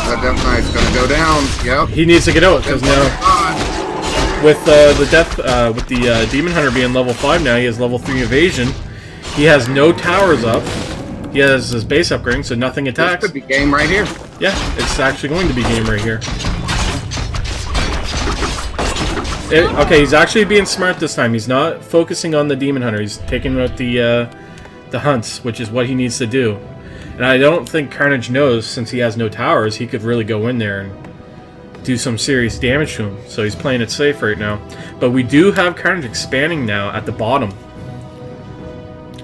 That Death Knight's going to go down. Yep. He needs to get out because now with the Demon Hunter being level 5 now, he has level 3 evasion. He has no towers up. He has his base upgrading, so nothing This attacks. could be game right here. Yeah, it's actually going to be game right here. Okay, he's actually being smart this time. He's not focusing on the Demon Hunter. He's taking out the hunts, which is what he needs to do. And I don't think Carnage knows, since he has no towers, he could really go in there and do some serious damage to him. So he's playing it safe right now. But we do have Carnage expanding now at the bottom.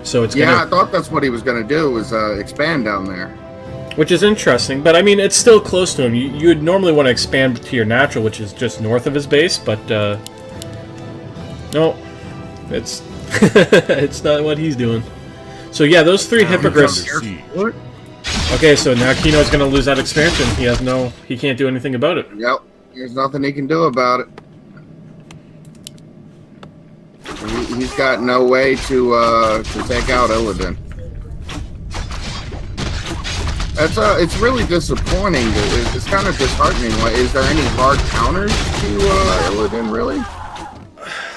So it's Yeah, I gonna, thought that's what he was going to do, was expand down there. which is interesting. But I mean, it's still close to him. You would normally want to expand to your natural, which is just north of his base. But no, it's it's not what he's doing. So yeah, those 3 hippogriffs. Under siege. What? Okay, so now Kino's going to lose that expansion. He can't do anything about it. Yep. There's nothing he can do about it. He's got no way to take out Illidan. It's really disappointing. It's kind of disheartening. Is there any hard counters to Illidan, really?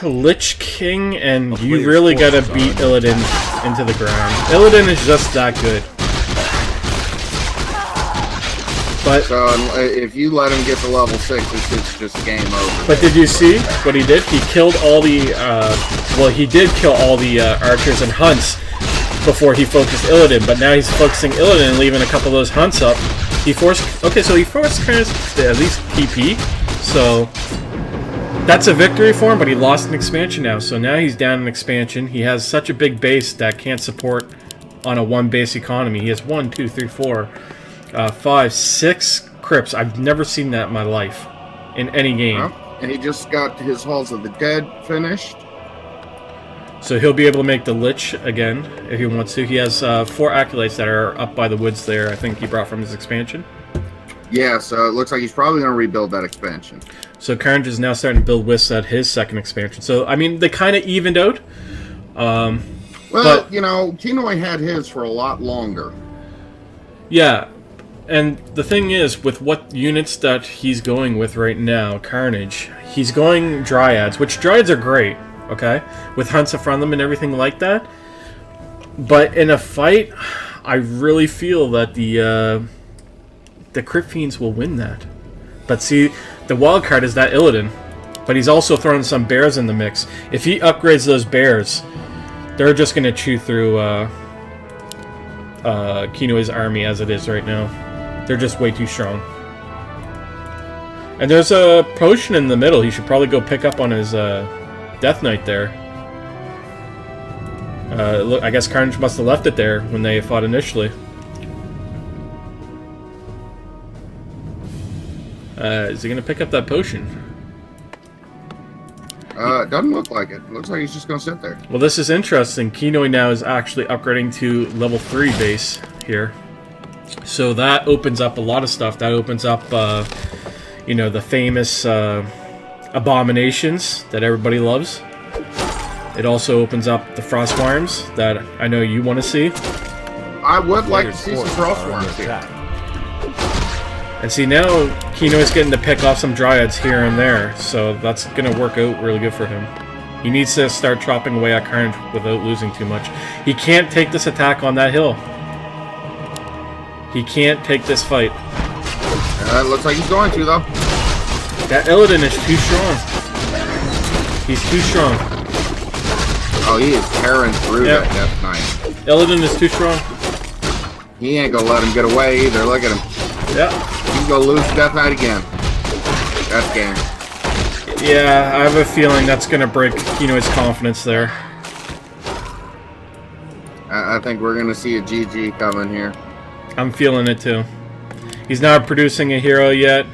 Lich King, and you player's really got to forces beat are Illidan into the ground. Illidan is just that good. But So if you let him get to level 6, it's just game over. But did you see what he did? He killed all the, he did kill all the archers and hunts before he focused Illidan, but now he's focusing Illidan and leaving a couple of those hunts up. He forced Carnage to at least PP, so That's a victory for him, but he lost an expansion now. So now he's down an expansion. He has such a big base that can't support on a one base economy. He has 1, 2, 3, 4, 5, 6 crypts. I've never seen that in my life in any game. Well, and he just got his Halls of the Dead finished. So he'll be able to make the Lich again if he wants to. He has 4 acolytes that are up by the woods there. I think he brought from his expansion. Yeah, so it looks like he's probably going to rebuild that expansion. So CarNage is now starting to build wisps at his second expansion. So, I mean, they kind of evened out. Well, but, you know, Kinoy had his for a lot longer. Yeah. And the thing is, with what units that he's going with right now, CarNage, he's going Dryads, which Dryads are great, okay? With hunts in front of them and everything like that. But in a fight, I really feel that the Crypt Fiends will win that. But see, the wild card is that Illidan. But he's also throwing some bears in the mix. If he upgrades those bears, they're just going to chew through Kinoy's army as it is right now. They're just way too strong. And there's a potion in the middle. He should probably go pick up on his Death Knight there. Look, I guess CarNage must have left it there when they fought initially. Is he going to pick up that potion? It doesn't look like it. Looks like he's just going to sit there. Well, this is interesting. Kinoy now is actually upgrading to level 3 base here. So that opens up a lot of stuff. That opens up, you know, the famous abominations that everybody loves. It also opens up the frost worms that I know you want to see. I would like to Player's see some forces frost are under worms here. attack. And see, now Kinoy's getting to pick off some Dryads here and there, so that's going to work out really good for him. He needs to start chopping away at CarNage without losing too much. He can't take this attack on that hill. He can't take this fight. Looks like he's going to, though. That Illidan is too strong. He's too strong. Oh, he is tearing through Yep. that Death Knight. Illidan is too strong. He ain't going to let him get away either. Look at him. Yeah. He's going to lose Death Knight again. That's game. Yeah, I have a feeling that's going to break Kinoy's confidence there. I think we're going to see a GG coming here. I'm feeling it too. He's not producing a hero yet.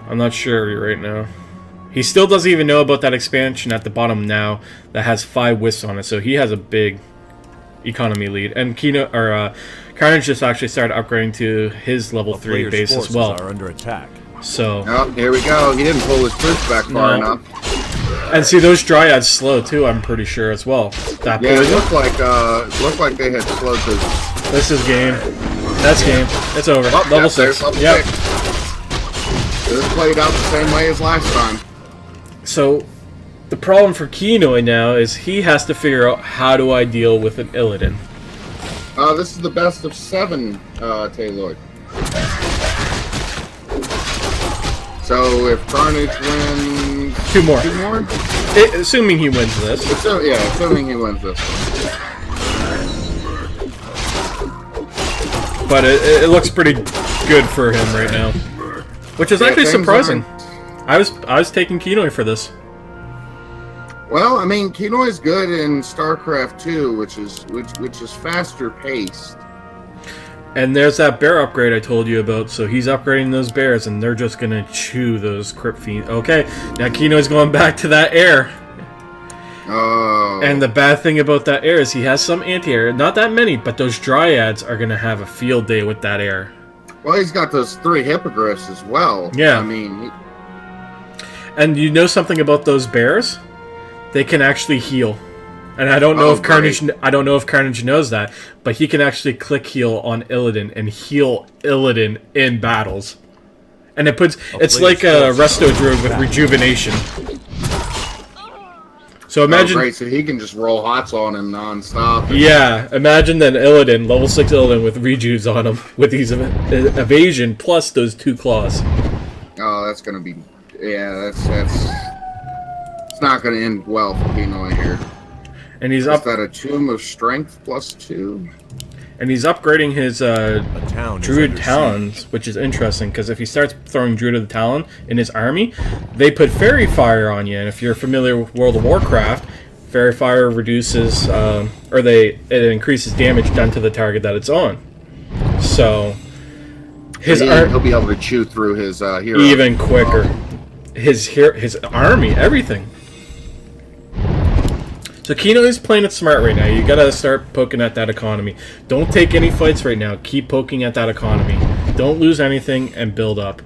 I'm not sure right now. He still doesn't even know about that expansion at the bottom now that has 5 wisps on it, so he has a big economy lead. And CarNage just actually started upgrading to his level 3 Player's base as forces well. are under attack. So, Oh, here we go. He didn't pull his troops back far No. enough. and see those Dryads slow too. I'm pretty sure as well. That Yeah, it poison- looked like they had slowed his... This is game. That's game. It's over. Oh, level yeah, 6. there's level Yep. 6. This played out the same way as last time. So, the problem for Kinoy now is he has to figure out how do I deal with an Illidan. This is the best of 7, Taylor. So if CarNage wins 2 more. 2 more? Assuming he wins this. Assuming he wins this one. But it looks pretty good for him right now. Which is Yeah, actually things surprising. aren't- I was taking Kinoy for this. Well, I mean, Kinoy's good in StarCraft 2, which is faster paced. And there's that bear upgrade I told you about, so he's upgrading those bears and they're just gonna chew those Crypt Fiends. Okay, now Kinoy's going back to that air. Oh. And the bad thing about that air is he has some anti-air, not that many, but those Dryads are gonna have a field day with that air. Well, he's got those 3 hippogriffs as well. Yeah. I mean, And you know something about those bears? They can actually heal. And I don't know if great. CarNage knows that, but he can actually click heal on Illidan and heal Illidan in battles. And it's like a Resto Druid with rejuvenation. So imagine, great, so he can just roll hots on him non-stop. yeah, imagine then Illidan, level 6 Illidan with rejuves on him with these evasion plus those 2 claws. Oh, that's gonna be, yeah, that's it's not gonna end well for Kinoy here. And he's Is up. that a Tomb of Strength +2? And he's upgrading his A town is Druid under Talons, which is interesting, because if he starts throwing Druid of the Talon in his army, they put Fairy Fire on you. And if you're familiar with World of Warcraft, Fairy Fire reduces, it increases damage done to the target that it's on. So, he'll be able to chew through his hero even quicker. His army, everything. So Kinoy's playing it smart right now. You gotta start poking at that economy. Don't take any fights right now. Keep poking at that economy. Don't lose anything and build up.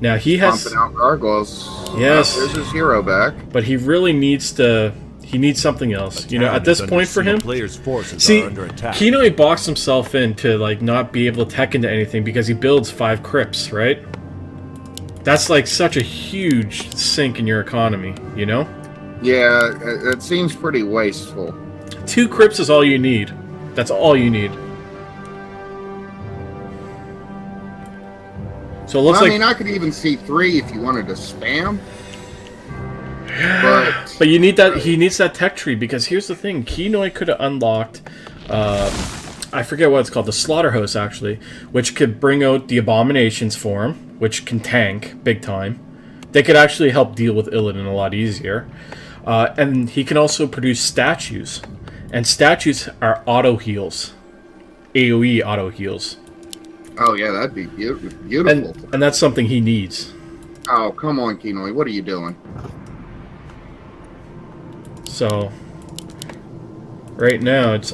Now he has pumping out gargoyles. Yes. There's his hero back. but he really needs to. He needs something else. A You know, town at this is under point for siege. him, Players' forces see, are under attack. Kinoy boxed himself in to like not be able to tech into anything because he builds 5 crypts, right? That's like such a huge sink in your economy, you know? Yeah, it seems pretty wasteful. 2 crypts is all you need. That's all you need. So it looks I like, mean, I could even see 3 if you wanted to spam. but you need that. He needs that tech tree because here's the thing: Kinoy could have unlocked, I forget what it's called, the slaughterhouse actually, which could bring out the abominations for him, which can tank big time. They could actually help deal with Illidan a lot easier. And he can also produce statues. And statues are auto heals. AoE auto heals. Oh yeah, that'd be beautiful. And that's something he needs. Oh, come on, Kinoy. What are you doing? So right now it's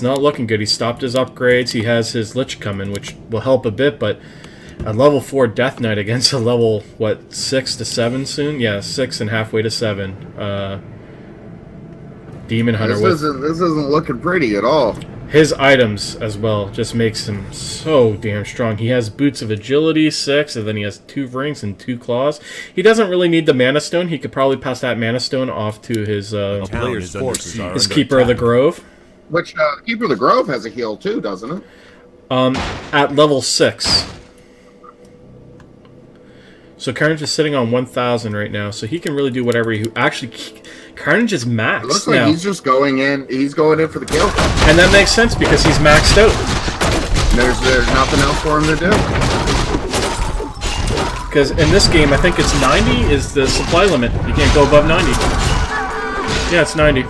not looking good. He stopped his upgrades. He has his Lich coming, which will help a bit, but a level 4 Death Knight against a level, what, 6 to 7 soon? Yeah, 6 and halfway to 7. Demon Hunter This isn't looking pretty at all. his items as well just makes him so damn strong. He has Boots of Agility, 6, and then he has 2 rings and 2 claws. He doesn't really need the Mana Stone. He could probably pass that Mana Stone off to his Players' forces are his under Keeper of the attack. Grove. Which Keeper of the Grove has a heal too, doesn't it? At level 6. So Carnage is sitting on 1,000 right now, so he can really do whatever he... Actually, Carnage is It looks maxed like now. he's just going in. He's going in for the kill. And that makes sense because he's maxed out. There's nothing else for him to do. Because in this game, I think it's 90 is the supply limit. You can't go above 90. Yeah, it's 90.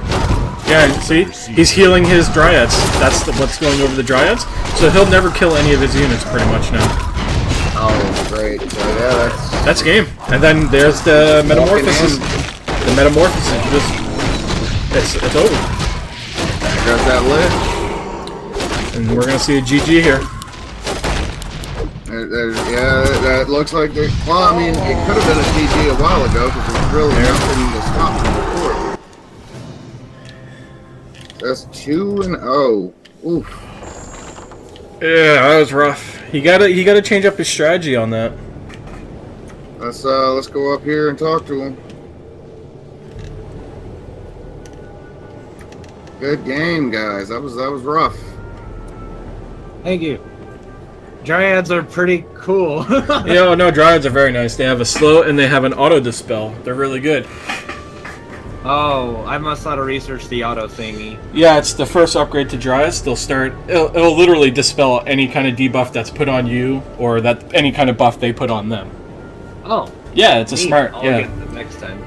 Yeah, see? He's healing his Dryads. That's what's going over the Dryads. So he'll never kill any of his units pretty much now. Oh, great. So yeah, That's game. And then there's the Metamorphosis. The Metamorphosis just... It's over. there goes that lid. And we're going to see a GG here. Yeah, that looks like they. Well, I mean, it could have been a GG a while ago because there's really nothing to stop them before. That's 2-0. Oof. Yeah, that was rough. He gotta change up his strategy on that. Let's go up here and talk to him. Good game, guys. That was rough. Thank you. Dryads are pretty cool. Yeah, no, Dryads are very nice. They have a slow and they have an auto dispel. They're really good. Oh, I must not have researched the auto thingy. Yeah, it's the first upgrade to Dryads. It'll literally dispel any kind of debuff that's put on you or that any kind of buff they put on them. Oh. Yeah, it's a neat. smart. I'll Yeah. get them next time.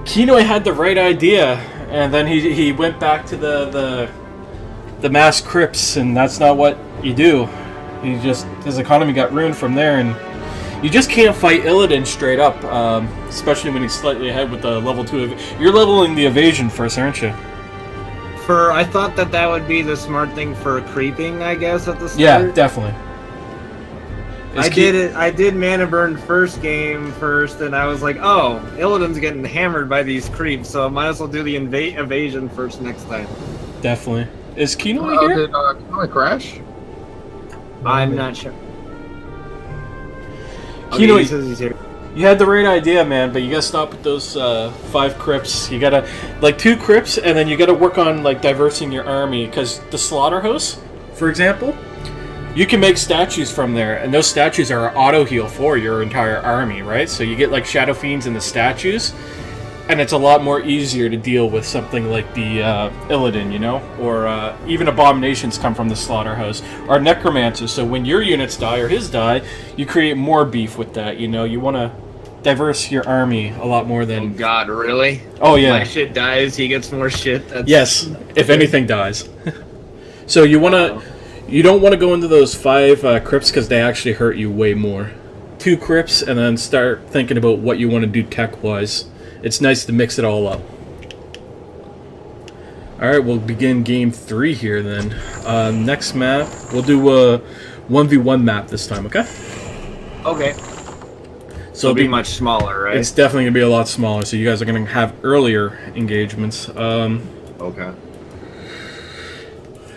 Kinoy had the right idea, and then he went back to the mass crypts, and that's not what you do. His economy got ruined from there, and you just can't fight Illidan straight up, especially when he's slightly ahead with the level 2. You're leveling the evasion first, aren't you? I thought that would be the smart thing for creeping, I guess, at the start. Yeah, definitely. I did mana burn first game first, and I was like, oh, Illidan's getting hammered by these creeps, so I might as well do the evasion first next time. Definitely. Is Kinoy here? Did Kinoy crash? I'm not sure. Kinoy, he says he's here. you had the right idea, man, but you gotta stop with those 5 crypts. You gotta, 2 crypts, and then you gotta work on, diversing your army, because the Slaughterhouse, for example, you can make statues from there, and those statues are auto-heal for your entire army, right? So you get, Shadow Fiends in the statues, And it's a lot more easier to deal with something like the Illidan, you know? Or even abominations come from the slaughterhouse. Or necromancers, so when your units die or his die, you create more beef with that, you know? You want to diverse your army a lot more Oh than... God, really? Oh, yeah. My shit dies, he gets more shit. That's... Yes, if anything dies. So you want to... You don't want to go into those 5 crypts because they actually hurt you way more. 2 crypts and then start thinking about what you want to do tech-wise. It's nice to mix it all up. Alright, we'll begin game 3 here then. Next map, we'll do a 1v1 map this time, okay? Okay. So it'll be much smaller, right? It's definitely going to be a lot smaller, so you guys are going to have earlier engagements. Okay.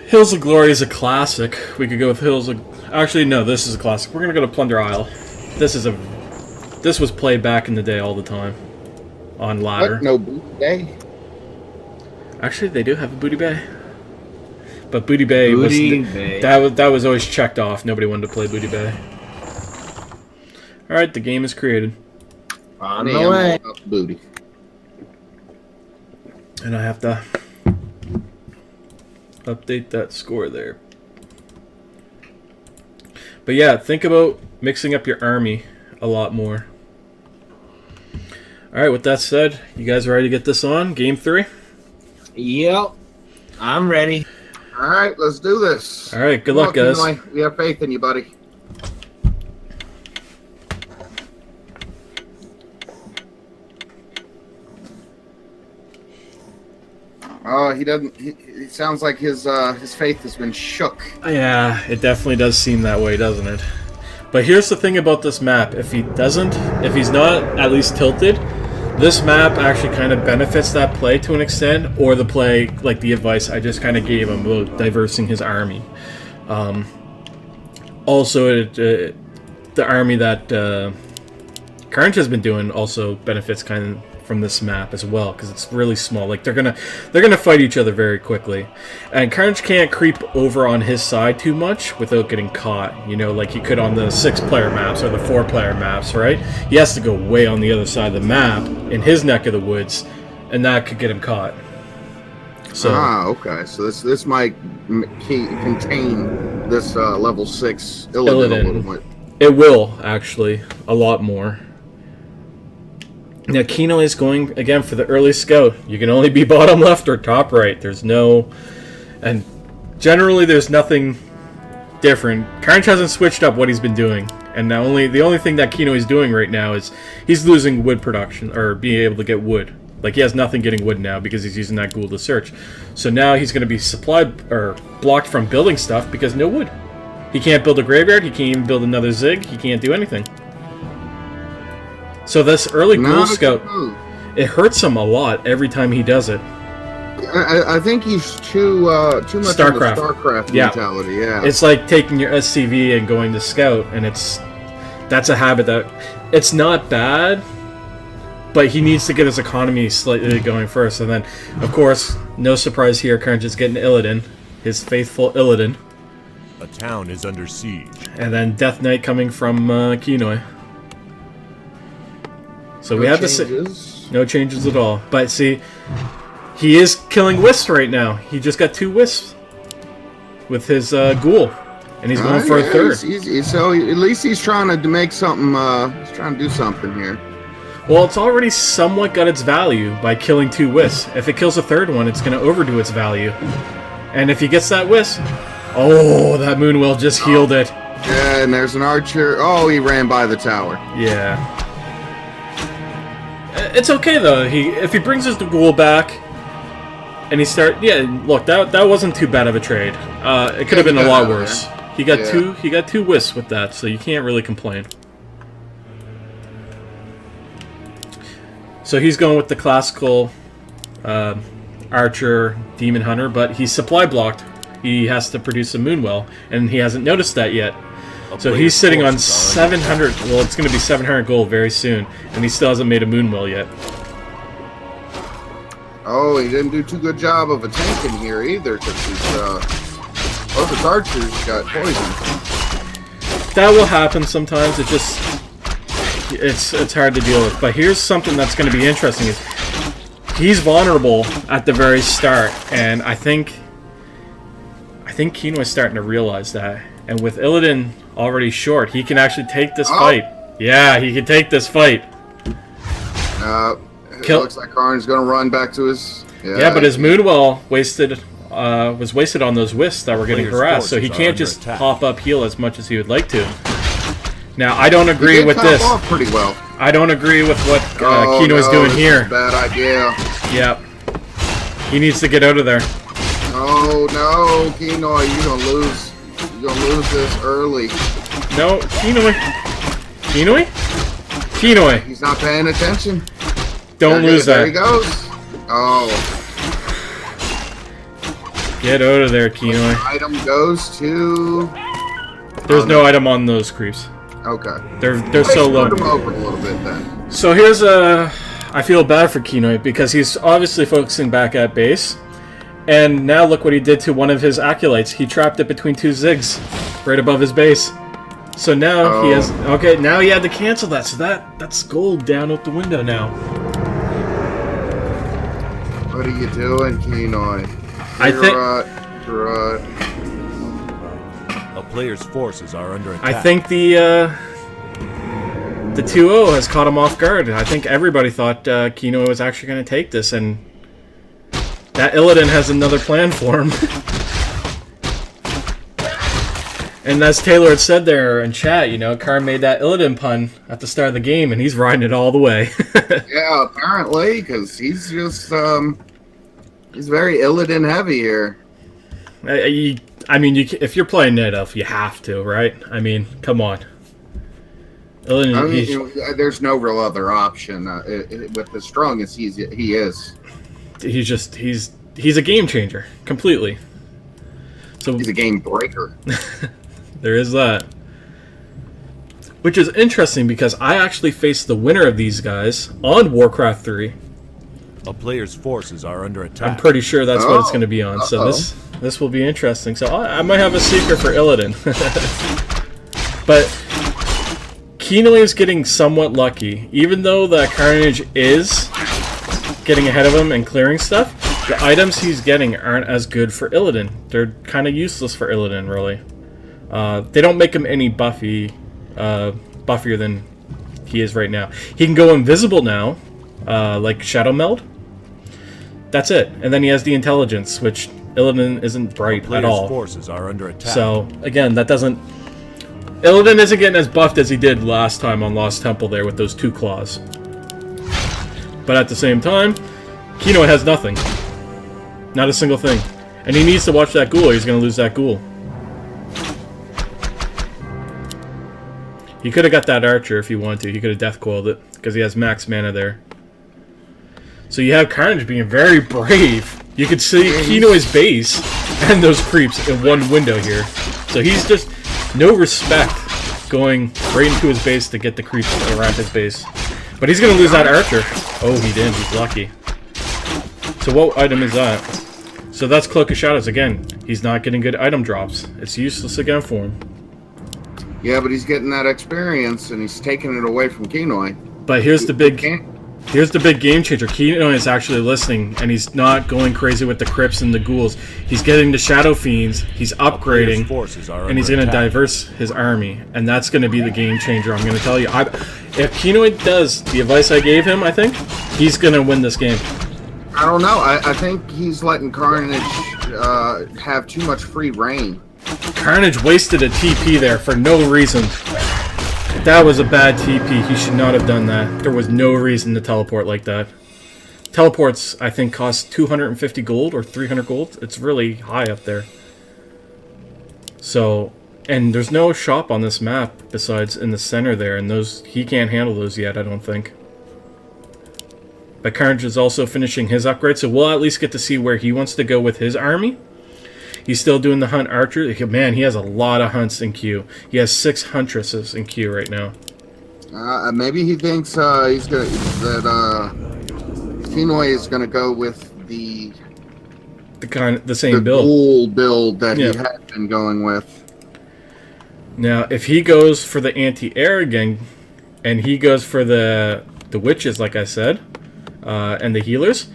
Hills of Glory is a classic. We could go with Hills of... Actually, no, this is a classic. We're going to go to Plunder Isle. This was played back in the day all the time. On ladder. What? No Booty Bay? Actually, they do have a Booty Bay. But Booty Bay that was always checked off. Nobody wanted to play Booty Bay. Alright, the game is created. On the way. Booty. And I have to update that score there. But yeah, think about mixing up your army a lot more. Alright, with that said, you guys ready to get this on? Game 3? Yep. I'm ready. Alright, let's do this. Alright, good luck, guys. Kinoy. We have faith in you, buddy. Oh, he doesn't. It sounds like his faith has been shook. Yeah, it definitely does seem that way, doesn't it? But here's the thing about this map. If he's not at least tilted, this map actually kind of benefits that play to an extent, or the play, like the advice I just kind of gave him about diversing his army. Also, the army that CarNage has been doing also benefits kind of from this map as well, because it's really small. Like they're gonna fight each other very quickly, and CarNage can't creep over on his side too much without getting caught. You know, like he could on the 6-player maps or the 4-player maps, right? He has to go way on the other side of the map in his neck of the woods, and that could get him caught. So okay. So this might contain this level 6 Illidan a little bit. It will actually a lot more. Now, Kinoy is going, again, for the early scout. You can only be bottom left or top right. There's no... And generally, there's nothing different. CarNage hasn't switched up what he's been doing. And now the only thing that Kinoy is doing right now is he's losing wood production, or being able to get wood. Like, he has nothing getting wood now because he's using that ghoul to search. So now he's going to be supplied, or blocked from building stuff because no wood. He can't build a graveyard. He can't even build another zig. He can't do anything. So this early ghoul scout, it hurts him a lot every time he does it. I think he's too much StarCraft. of the StarCraft mentality. Yeah, it's like taking your SCV and going to scout, and that's a habit that it's not bad, but he needs to get his economy slightly going first, and then of course, no surprise here, CarNage is getting Illidan, his faithful Illidan. A town is under siege. And then Death Knight coming from Kinoy. So we have no changes at all. But see, he is killing wisps right now. He just got 2 wisps with his ghoul, and he's going for a third. So at least he's trying to make something. He's trying to do something here. Well, it's already somewhat got its value by killing 2 wisps. If it kills a third one, it's going to overdo its value. And if he gets that wisp, oh, that Moonwell just healed it. Yeah, and there's an archer. Oh, he ran by the tower. Yeah. It's okay though. If he brings his ghoul back, and look, that wasn't too bad of a trade. It could have been a lot worse. He got two wisps with that, so you can't really complain. So he's going with the classical archer demon hunter, but he's supply blocked. He has to produce a Moonwell, and he hasn't noticed that yet. So he's sitting on 700. Well, it's going to be 700 gold very soon, and he still hasn't made a Moonwell yet. Oh, he didn't do too good job of a tanking here either, because both his archers got poisoned. That will happen sometimes. It's hard to deal with. But here's something that's going to be interesting: is he's vulnerable at the very start, and I think Kinoy's starting to realize that. And with Illidan already short, he can actually take this fight. Yeah, he can take this fight. It looks like Karn's going to run back to his... Yeah, but his Moonwell was wasted on those wisps that were getting harassed, so he can't just pop up heal as much as he would like to. Now, I don't agree with this. Off pretty well. I don't agree with what Kinoy's doing here. Bad idea. Yep. He needs to get out of there. Oh no, Kinoy, you're gonna lose. You're gonna lose this early. No, Kinoy. Kinoy? Kinoy. He's not paying attention. Don't lose that. There he goes. Oh. Get out of there, Kinoy. Item goes to... There's no item on those creeps. Okay. They're so low. Put him open a little bit then. So here's I feel bad for Kinoy because he's obviously focusing back at base. And now look what he did to one of his acolytes. He trapped it between two zigs right above his base. So now he has... Okay, now he had to cancel that. So that's gold down out the window now. What are you doing, Kinoy? A player's forces are under attack. I think the 2-0 has caught him off guard. I think everybody thought Kinoy was actually going to take this, and that Illidan has another plan for him. And as Taylor had said there in chat, you know, Karn made that Illidan pun at the start of the game, and he's riding it all the way. Yeah, apparently, because he's just, he's very Illidan heavy here. I mean, if you're playing Night Elf, you have to, right? I mean, come on. Illidan, there's no real other option with as strong as he is. He's a game changer, completely. So he's a game breaker. There is that. Which is interesting because I actually faced the winner of these guys on WarCraft 3. A player's forces are under attack. I'm pretty sure that's what it's going to be on. So this will be interesting. So I might have a secret for Illidan. But Kinoy is getting somewhat lucky. Even though the Carnage is getting ahead of him and clearing stuff, the items he's getting aren't as good for Illidan. They're kind of useless for Illidan, really. They don't make him any buffier than he is right now. He can go invisible now, like Shadow Meld. That's it. And then he has the intelligence, which Illidan isn't bright at all. Forces are under attack. So again, that doesn't... Illidan isn't getting as buffed as he did last time on Lost Temple there with those 2 claws. But at the same time, Kinoy has nothing. Not a single thing. And he needs to watch that ghoul or he's going to lose that ghoul. He could have got that archer if he wanted to. He could have death coiled it because he has max mana there. So you have Carnage being very brave. You could see Kinoy's base and those creeps in one window here. So he's just no respect going right into his base to get the creeps around his base. But he's going to lose that archer. Oh, he didn't. He's lucky. So what item is that? So that's Cloak of Shadows again. He's not getting good item drops. It's useless again for him. Yeah, but he's getting that experience, and he's taking it away from Kinoy. But here's the big game changer. Kinoy is actually listening, and he's not going crazy with the crypts and the ghouls. He's getting the Shadow Fiends, he's upgrading, and he's going to diverse his army. And that's going to be the game changer, I'm going to tell you. If Kinoy does the advice I gave him, I think, he's going to win this game. I don't know. I think he's letting Carnage have too much free reign. Carnage wasted a TP there for no reason. That was a bad TP. He should not have done that. There was no reason to teleport like that. Teleports, I think, cost 250 gold or 300 gold. It's really high up there. So, and there's no shop on this map besides in the center there, and those he can't handle those yet, I don't think. But Carnage is also finishing his upgrade, so we'll at least get to see where he wants to go with his army. He's still doing the Hunt Archer. Man, he has a lot of hunts in queue. He has 6 Huntresses in queue right now. Maybe he thinks Kinoy is gonna go with the same build. Ghoul build that he had been going with. Now, if he goes for the anti-air again, and he goes for the witches, like I said, and the healers,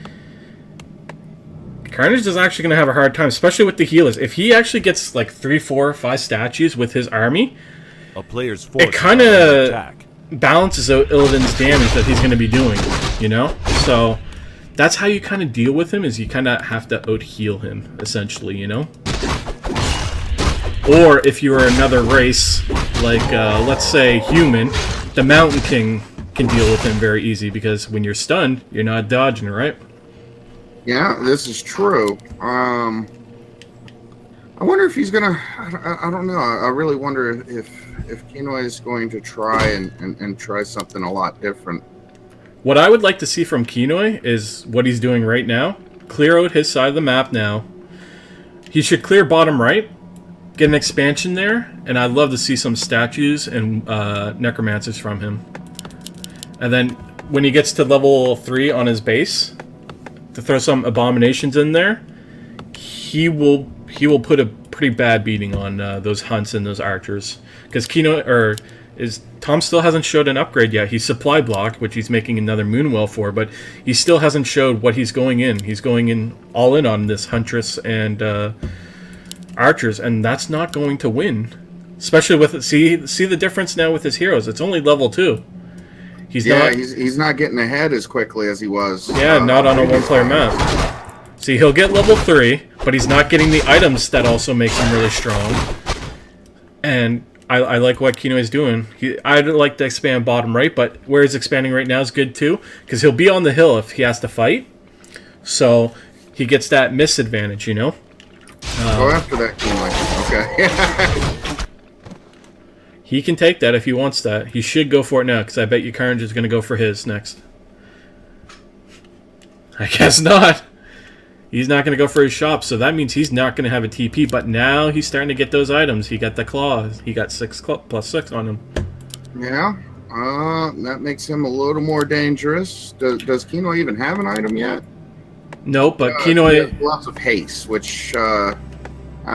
Carnage is actually going to have a hard time, especially with the healers. If he actually gets like 3, 4, 5 statues with his army, A player's forces it kind are under of attack. balances out Illidan's damage that he's going to be doing, you know? So that's how you kind of deal with him, is you kind of have to out-heal him, essentially, you know? Or if you were another race, like, let's say, human, the Mountain King can deal with him very easy, because when you're stunned, you're not dodging, right? Yeah, this is true. I wonder if he's gonna. I don't know. I really wonder if Kinoy is going to try and try something a lot different. What I would like to see from Kinoy is what he's doing right now. Clear out his side of the map now. He should clear bottom right, get an expansion there, and I'd love to see some statues and necromancers from him. And then when he gets to level 3 on his base, to throw some abominations in there, he will put a pretty bad beating on those hunts and those archers. Because Tom still hasn't showed an upgrade yet. He's supply blocked, which he's making another Moonwell for, but he still hasn't showed what he's going in. He's going in all in on this Huntress and archers, and that's not going to win. Especially with see the difference now with his heroes. It's only level 2. He's not getting ahead as quickly as he was. Yeah, not on a one-player map. See, he'll get level 3, but he's not getting the items that also makes him really strong. And I like what Kinoy's doing. I'd like to expand bottom right, but where he's expanding right now is good too, because he'll be on the hill if he has to fight. So he gets that misadvantage, you know? Go after that, Kinoy. Okay. He can take that if he wants that. He should go for it now, because I bet you Carnage is going to go for his next. I guess not. He's not going to go for his shop, so that means he's not going to have a TP, but now he's starting to get those items. He got the claws. He got 6 plus 6 on him. Yeah, that makes him a little more dangerous. Does Kinoy even have an item yet? Nope, but He Kinoy... has lots of haste, which, I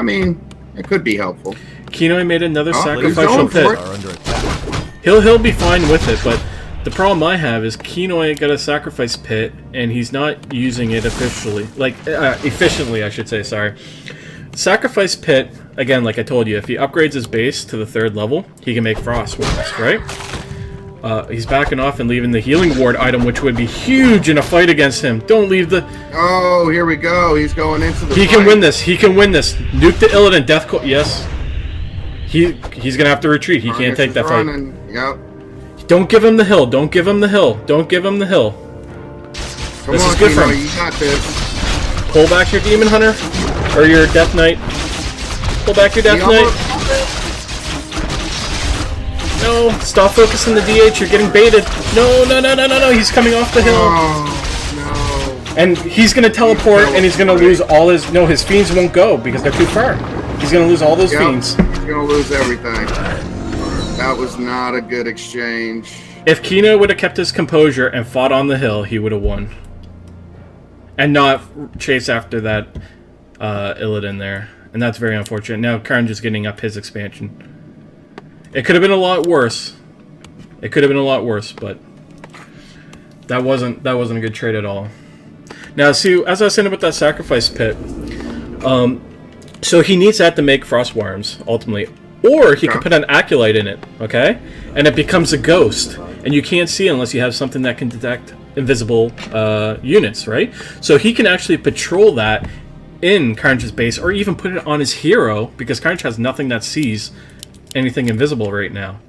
mean, it could be helpful. Kinoy made another he's sacrificial going for pit. it. Are under attack. He'll be fine with it, but the problem I have is Kinoy got a sacrifice pit, and he's not using it officially. Like, efficiently, I should say, sorry. Sacrifice pit, again, like I told you, if he upgrades his base to the 3rd level, he can make frost swarms, right? He's backing off and leaving the healing ward item, which would be huge in a fight against him. Don't leave the... Oh, here we go. He's going into the He fight. can win this. He can win this. Nuke the Illidan. Death Coil. Yes. He's going to have to retreat. He can't take that fight. Yep. Don't give him the hill. Don't give him the hill. Don't give him the hill. Come This on, is good for Kinoy, him. you got this. Pull back your Demon Hunter. Or your Death Knight. Pull back your Death Knight. No. Stop focusing the DH. You're getting baited. No. He's coming off the hill. Oh, no. And he's going to teleport, and he's going to lose all his... No, his fiends won't go, because they're too far. He's going to lose all those fiends. He's going to lose everything. That was not a good exchange. If Kino would have kept his composure and fought on the hill, he would have won. And not chase after that Illidan there. And that's very unfortunate. Now Karn's just getting up his expansion. It could have been a lot worse. It could have been a lot worse, but that wasn't a good trade at all. Now, see, as I was saying about that sacrifice pit, so he needs that to make frost worms ultimately, or he could put an acolyte in it, okay, and it becomes a ghost, and you can't see it unless you have something that can detect invisible units, right? So he can actually patrol that in Carnage's base, or even put it on his hero, because Carnage has nothing that sees anything invisible right now.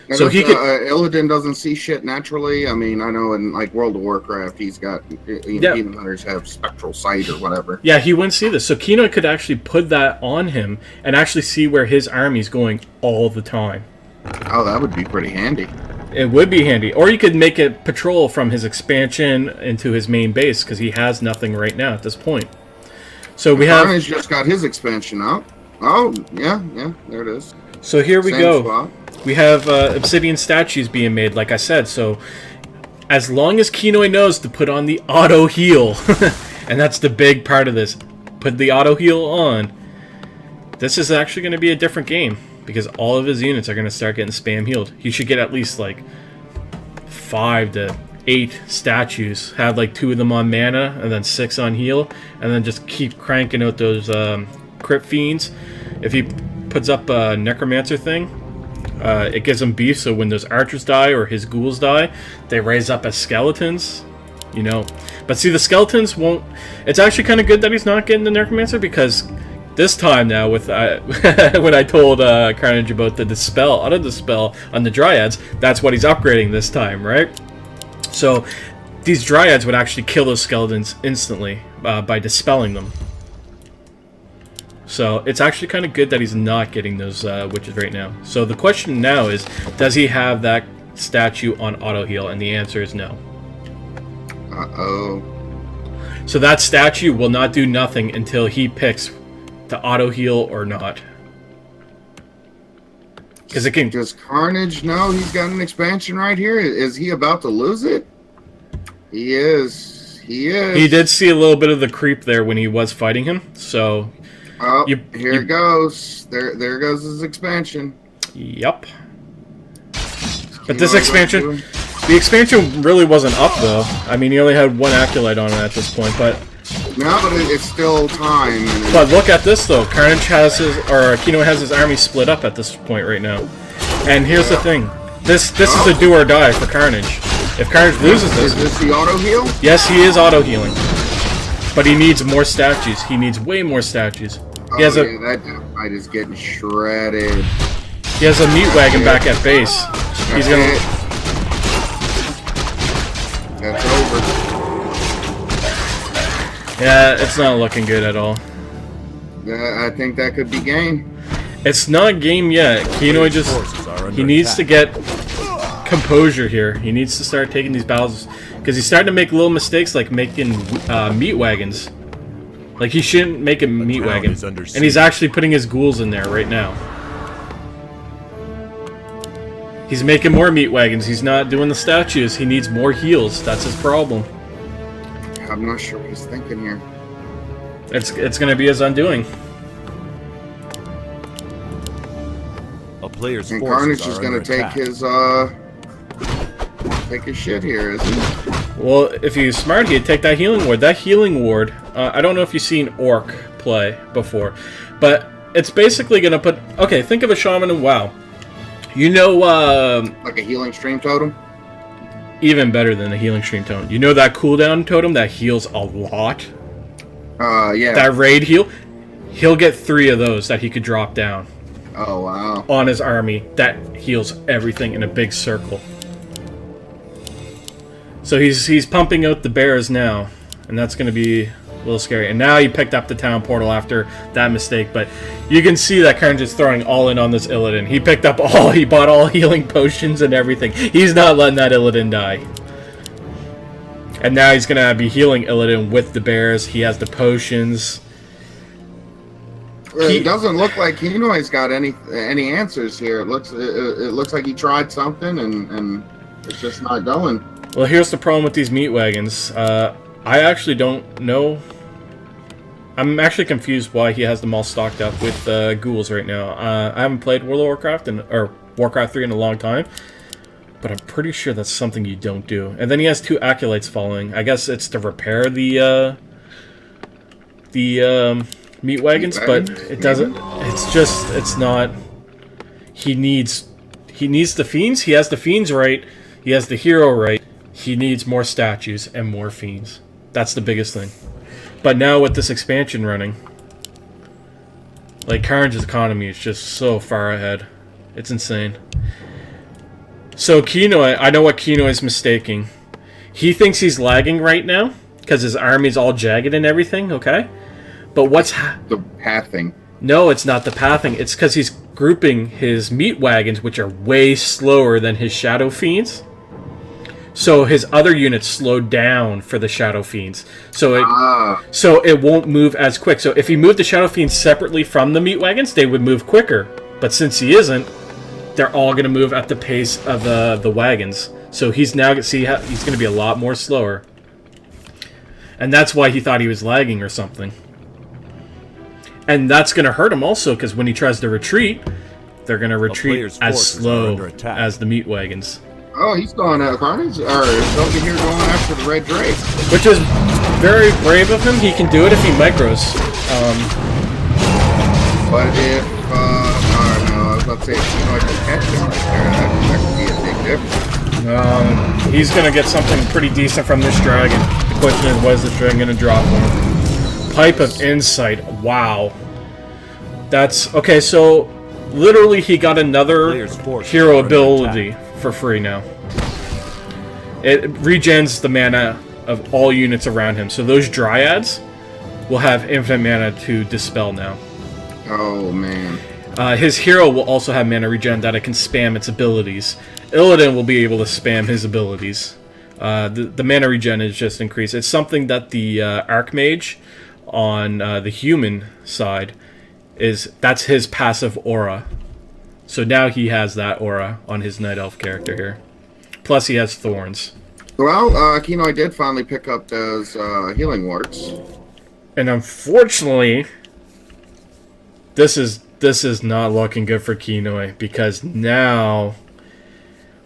Now, So he could. Illidan doesn't see shit naturally. I mean, I know in like World of Warcraft, he's got even hunters have spectral sight or whatever. Yeah, he wouldn't see this. So Kino could actually put that on him and actually see where his army's going all the time. Oh, that would be pretty handy. It would be handy. Or you could make it patrol from his expansion into his main base, because he has nothing right now at this point. So we have... Carnage just got his expansion up. Oh, yeah, there it is. So here we Same go. spot. We have obsidian statues being made, like I said. So as long as Kinoy knows to put on the auto heal, and that's the big part of this, put the auto heal on, this is actually going to be a different game, because all of his units are going to start getting spam healed. He should get at least like 5 to 8 statues. Had like 2 of them on mana, and then 6 on heal, and then just keep cranking out those crit fiends. If he puts up a necromancer thing, it gives him beef, so when those archers die or his ghouls die, they raise up as skeletons, you know. But see, the skeletons won't... It's actually kind of good that he's not getting the necromancer, because this time now, with when I told CarNage about the dispel, auto-dispel on the dryads, that's what he's upgrading this time, right? So these dryads would actually kill those skeletons instantly by dispelling them. So it's actually kind of good that he's not getting those witches right now. So the question now is, does he have that statue on auto heal? And the answer is no. Uh-oh. So that statue will not do nothing until he picks to auto heal or not. Because it can... Does CarNage know he's got an expansion right here? Is he about to lose it? He is. He is. He did see a little bit of the creep there when he was fighting him, so... Oh, here it goes. There goes his expansion. Yep. But this expansion... The expansion really wasn't up, though. I mean, he only had 1 acolyte on it at this point, but... No, but it's still time. But look at this, though. CarNage has his... Or Kinoy has his army split up at this point right now. And here's the thing. This is a do or die for CarNage. If CarNage loses this... Is this the auto heal? Yes, he is auto healing. But he needs more statues. He needs way more statues. He has that fight is getting shredded. He has a meat wagon back at base. He's gonna... That's over. Yeah, it's not looking good at all. I think that could be game. It's not game yet. Kinoy just... He needs to get composure here. He needs to start taking these battles... Because he's starting to make little mistakes like making meat wagons. Like, he shouldn't make a meat wagon. And he's actually putting his ghouls in there right now. He's making more meat wagons. He's not doing the statues. He needs more heals. That's his problem. I'm not sure what he's thinking here. It's going to be his undoing. A player's And forces CarNage is are going under to take attack. his shit here, isn't he? Well, if he's smart, he'd take that healing ward. That healing ward, I don't know if you've seen Orc play before, but it's basically going to put... Okay, think of a shaman in WoW. You know... Like a healing stream totem? Even better than a healing stream totem. You know that cooldown totem that heals a lot? Yeah. That raid heal? He'll get 3 of those that he could drop down. Oh, wow. On his army. That heals everything in a big circle. So he's pumping out the bears now, and that's going to be a little scary. And now he picked up the town portal after that mistake, but you can see that CarNage is throwing all in on this Illidan. He picked up he bought all healing potions and everything. He's not letting that Illidan die. And now he's going to be healing Illidan with the bears. He has the potions. It doesn't look like Kinoy's got any answers here. It looks like he tried something and it's just not going. Well, here's the problem with these meat wagons. I actually don't know. I'm actually confused why he has them all stocked up with ghouls right now. I haven't played World of Warcraft or WarCraft 3 in a long time, but I'm pretty sure that's something you don't do. And then he has 2 acolytes following. I guess it's to repair the meat wagons, but it doesn't. It's not. He needs the fiends. He has the fiends right. He has the hero right. He needs more statues and more fiends. That's the biggest thing. But now with this expansion running, like, CarNage's economy is just so far ahead. It's insane. So Kinoy, I know what Kinoy's mistaking. He thinks he's lagging right now because his army's all jagged and everything, okay? But what's... The pathing. No, it's not the pathing. It's because he's grouping his meat wagons, which are way slower than his shadow fiends. So his other units slowed down for the Shadow Fiends. So it won't move as quick. So if he moved the Shadow Fiends separately from the meat wagons, they would move quicker. But since he isn't, they're all going to move at the pace of the wagons. So he's now he's going to be a lot more slower. And that's why he thought he was lagging or something. And that's going to hurt him also, because when he tries to retreat, they're going to retreat as slow as the meat wagons. Oh, he's going Carnage, or is over here going after the Red Drake. Which is very brave of him. He can do it if he micros. But if, no, I was about to say, if Kinoy can catch him right there, that could be a big difference. He's going to get something pretty decent from this dragon. The question is, what is this dragon going to drop for him? Pipe of Insight. Wow. That's... Okay, so literally he got another hero ability for free now. It regens the mana of all units around him. So those dryads will have infinite mana to dispel now. Oh, man. His hero will also have mana regen that it can spam its abilities. Illidan will be able to spam his abilities. The mana regen is just increased. It's something that the Archmage on the human side that's his passive aura. So now he has that aura on his Night Elf character here. Plus he has thorns. Well, Kinoy did finally pick up those healing warts. And unfortunately, this is not looking good for Kinoy, because now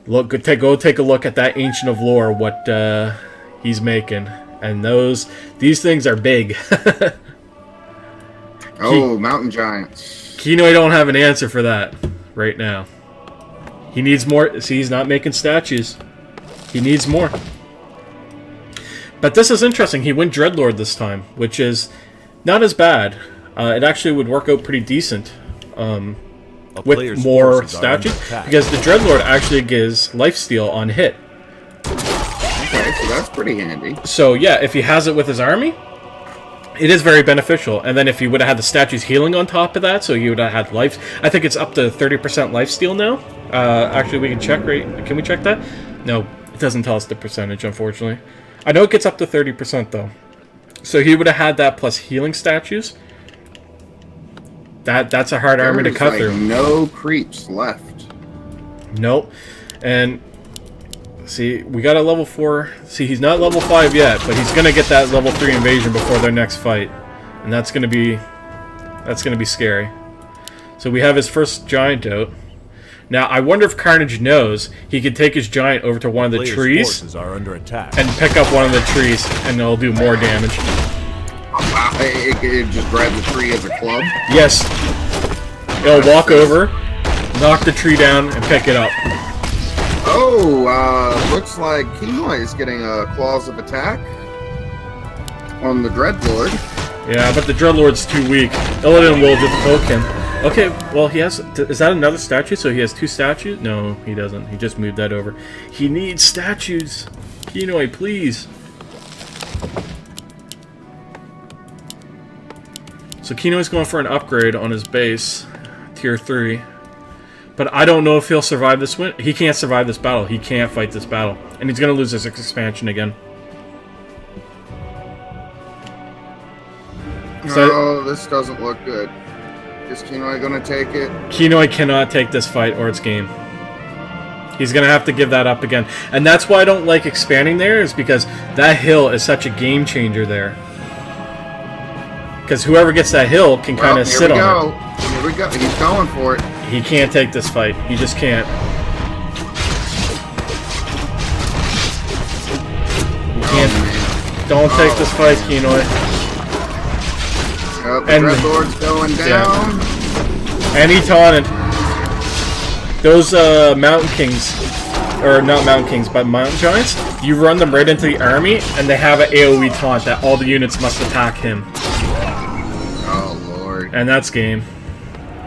go take a look at that Ancient of Lore, what he's making, and these things are big. Mountain Giants. Kinoy don't have an answer for that right now. He needs more. See, he's not making statues. He needs more. But this is interesting. He went Dreadlord this time, which is not as bad. It actually would work out pretty decent with more statues, because the Dreadlord actually gives lifesteal on hit. Okay, so that's pretty handy. So yeah, if he has it with his army, it is very beneficial. And then if he would have had the statues healing on top of that, so you would have had life. I think it's up to 30% lifesteal now. Actually, we can check. Right? Can we check that? No, it doesn't tell us the percentage, unfortunately. I know it gets up to 30% though. So he would have had that plus healing statues. That's a hard army to cut through. No creeps left. Nope. And see, we got a level 4. See, he's not level 5 yet, but he's gonna get that level 3 invasion before their next fight, and that's gonna be scary. So we have his first giant out. Now I wonder if Carnage knows he could take his giant over to one of the trees are under attack. and pick up one of the trees, and it'll do more damage. Wow, it just grabs the tree as a club? Yes. It'll walk over, knock the tree down, and pick it up. Oh, looks like Kinoy is getting a claws of attack on the Dreadlord. Yeah, but the Dreadlord's too weak. Illidan will just poke him. Okay, well, he has... Is that another statue? So he has 2 statues? No, he doesn't. He just moved that over. He needs statues. Kinoy, please. So Kinoy's going for an upgrade on his base, tier 3. But I don't know if he'll survive this win. He can't survive this battle. He can't fight this battle. And he's going to lose his expansion again. No, this doesn't look good. Is Kinoy going to take it? Kinoy cannot take this fight or it's game. He's going to have to give that up again. And that's why I don't like expanding there, is because that hill is such a game changer there. Because whoever gets that hill can kind of sit on it. Here we go. He's going for it. He can't take this fight. He just can't. He can't. Don't take this fight, Kinoy. The Dreadlord's going down. Yeah. And he taunted. Those Mountain Kings, or not Mountain Kings, but Mountain Giants, you run them right into the army, and they have an AoE taunt that all the units must attack him. Oh, Lord. And that's game.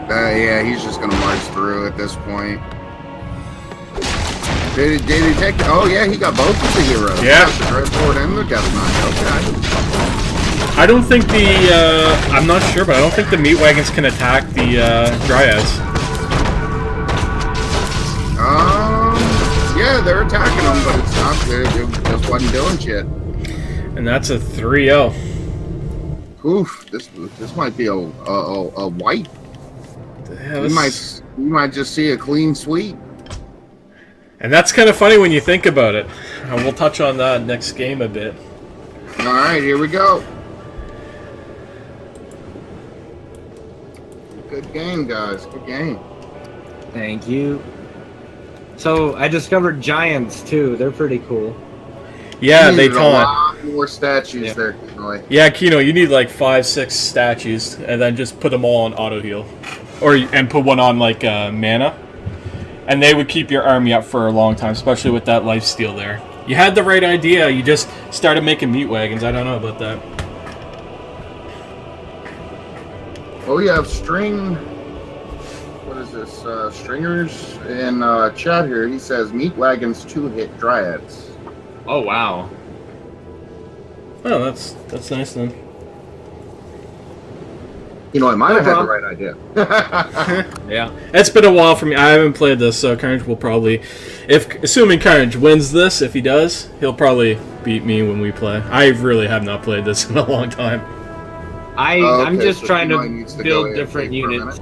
Yeah, he's just going to march through at this point. Did he take... Oh, yeah, he got both of the heroes. Yeah. The Dreadlord and the Death Knight. Okay. I don't think I'm not sure, but I don't think the meat wagons can attack the Dryads. Yeah, they're attacking them, but it's not... It just wasn't doing shit. And that's a 3-0. Oof, this might be a white. Yeah, we might just see a clean sweep. And that's kind of funny when you think about it. And we'll touch on that next game a bit. All right, here we go. Good game, guys. Good game. Thank you. So I discovered giants too. They're pretty cool. Yeah, You they needed a taunt. lot more statues Yeah. there, Kinoy. Yeah, Kino, you need like 5-6 statues, and then just put them all on auto heal, and put one on like mana, and they would keep your army up for a long time, especially with that lifesteal there. You had the right idea. You just started making meat wagons. I don't know about that. Oh, we have string. What is this? Stringers in chat here. He says meat wagons 2-hit dryads. Oh wow. Oh, that's nice then. You know, I might have had the problem. right idea. Yeah. It's been a while for me. I haven't played this, so CarNage will probably, assuming CarNage wins this, if he does, he'll probably beat me when we play. I really have not played this in a long time. I'm Okay, just so trying Kinoy to needs to go build AFK different for a units. minute.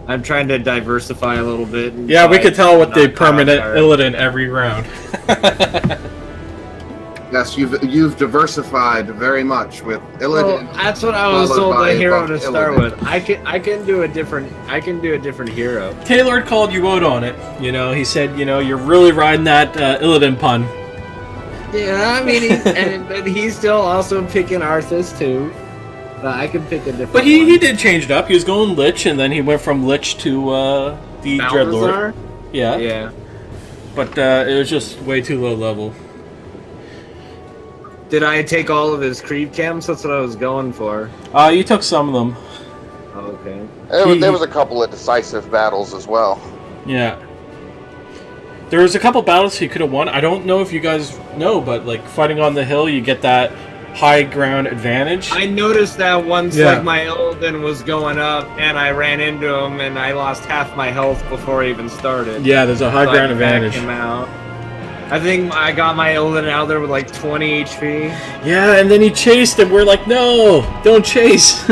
I'm trying to diversify a little bit. And Yeah, we try could tell with the not caught permanent off guard. Illidan every round. Yes, you've diversified very much with Well, Illidan. that's what I was followed told by the hero buff to start Illidan. with. I can do a different hero. Taylor called you out on it. You know, he said, you know, you're really riding that Illidan pun. Yeah, I mean, but he's still also picking Arthas too. But I can pick a different. But one. he did change it up. He was going Lich, and then he went from Lich to the Dreadlord. Balthazar? Yeah. Yeah. But it was just way too low level. Did I take all of his creep camps? That's what I was going for. You took some of them. Okay. There was a couple of decisive battles as well. Yeah. There was a couple battles he could have won. I don't know if you guys know, but like fighting on the hill, you get that high ground advantage. I noticed that once, Yeah. like my Illidan was going up, and I ran into him, and I lost half my health before I even started. Yeah, there's a high So I ground backed advantage. him out. I think I got my Illidan out there with like 20 HP. Yeah, and then he chased him. We're like, no, don't chase.